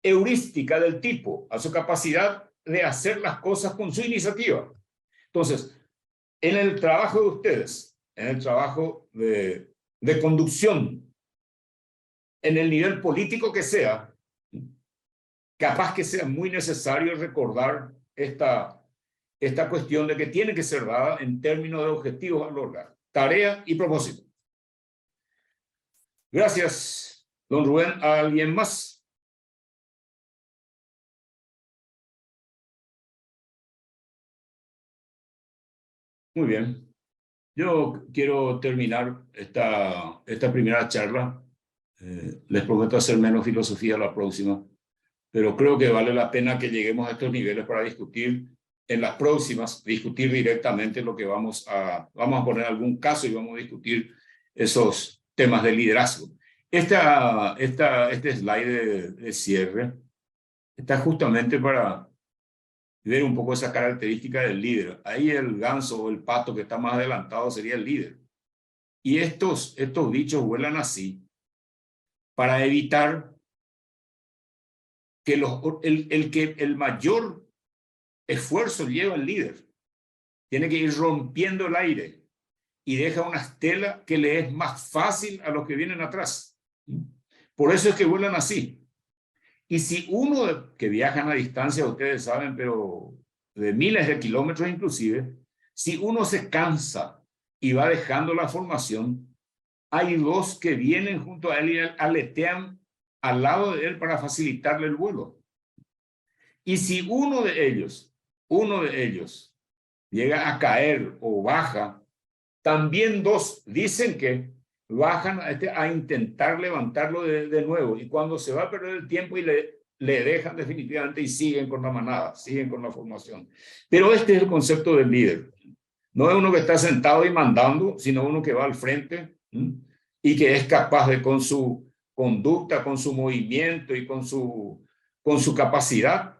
heurística del tipo, a su capacidad de hacer las cosas con su iniciativa. Entonces, en el trabajo de ustedes, en el trabajo de conducción, en el nivel político que sea, capaz que sea muy necesario recordar esta cuestión de que tiene que ser dada en términos de objetivos a lograr, tarea y propósito. Gracias, don Rubén. ¿Alguien más? Muy bien. Yo quiero terminar esta primera charla. Les prometo hacer menos filosofía la próxima, pero creo que vale la pena que lleguemos a estos niveles para discutir en las próximas, discutir directamente lo que vamos a poner algún caso y vamos a discutir esos temas de liderazgo. Este slide de cierre está justamente para ver un poco esa característica del líder. Ahí el ganso o el pato que está más adelantado sería el líder. Y estos bichos vuelan así para evitar que el mayor esfuerzo lleva el líder. Tiene que ir rompiendo el aire y deja una estela que le es más fácil a los que vienen atrás. Por eso es que vuelan así. Y si uno que viajan a distancia, ustedes saben, pero de miles de kilómetros inclusive, si uno se cansa y va dejando la formación, hay dos que vienen junto a él y aletean al lado de él para facilitarle el vuelo. Y si uno de ellos llega a caer o baja, también dos dicen que bajan a intentar levantarlo de nuevo, y cuando se va a perder el tiempo y le dejan definitivamente y siguen con la manada, siguen con la formación. Pero este es el concepto del líder. No es uno que está sentado y mandando, sino uno que va al frente y que es capaz de, con su conducta, con su movimiento y con su capacidad,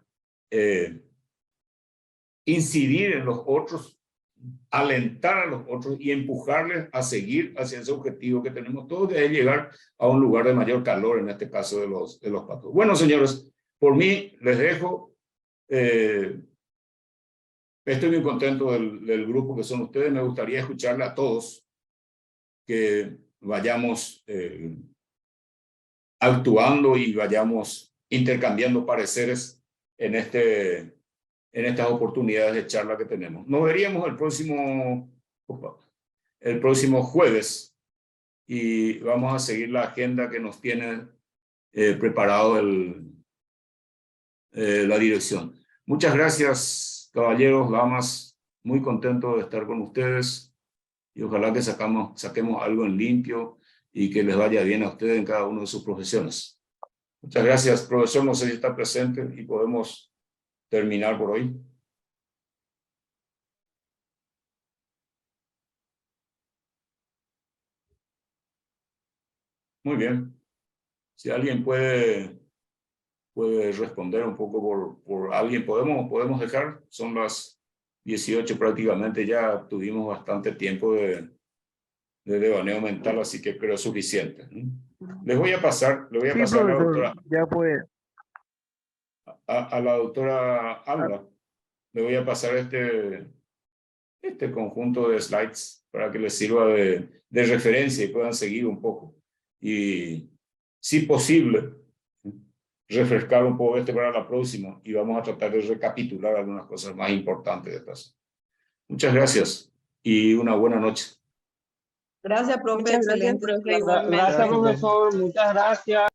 incidir en los otros, alentar a los otros y empujarles a seguir hacia ese objetivo que tenemos todos, que es llegar a un lugar de mayor calor, en este caso de los patos. Bueno, señores, por mí les dejo. Estoy muy contento del grupo que son ustedes. Me gustaría escucharle a todos, que vayamos actuando y vayamos intercambiando pareceres en estas oportunidades de charla que tenemos. Nos veríamos el próximo jueves y vamos a seguir la agenda que nos tiene preparado la dirección. Muchas gracias, caballeros, damas. Muy contento de estar con ustedes y ojalá que saquemos algo en limpio y que les vaya bien a ustedes en cada una de sus profesiones. Muchas gracias, profesor. No sé si está presente y podemos terminar por hoy. Muy bien. Si alguien puede responder un poco por alguien, podemos dejar. Son las 18 prácticamente, ya tuvimos bastante tiempo de devaneo mental, así que creo suficiente. Le voy a pasar a la doctora. Ya puede. A la doctora Alba. Le voy a pasar este conjunto de slides para que les sirva de referencia y puedan seguir un poco. Y, si posible, refrescar un poco para la próxima y vamos a tratar de recapitular algunas cosas más importantes de paso. Muchas gracias y una buena noche. Gracias, profe. Muchas gracias, Excelente. profe, igualmente. Gracias, profesor. Muchas gracias.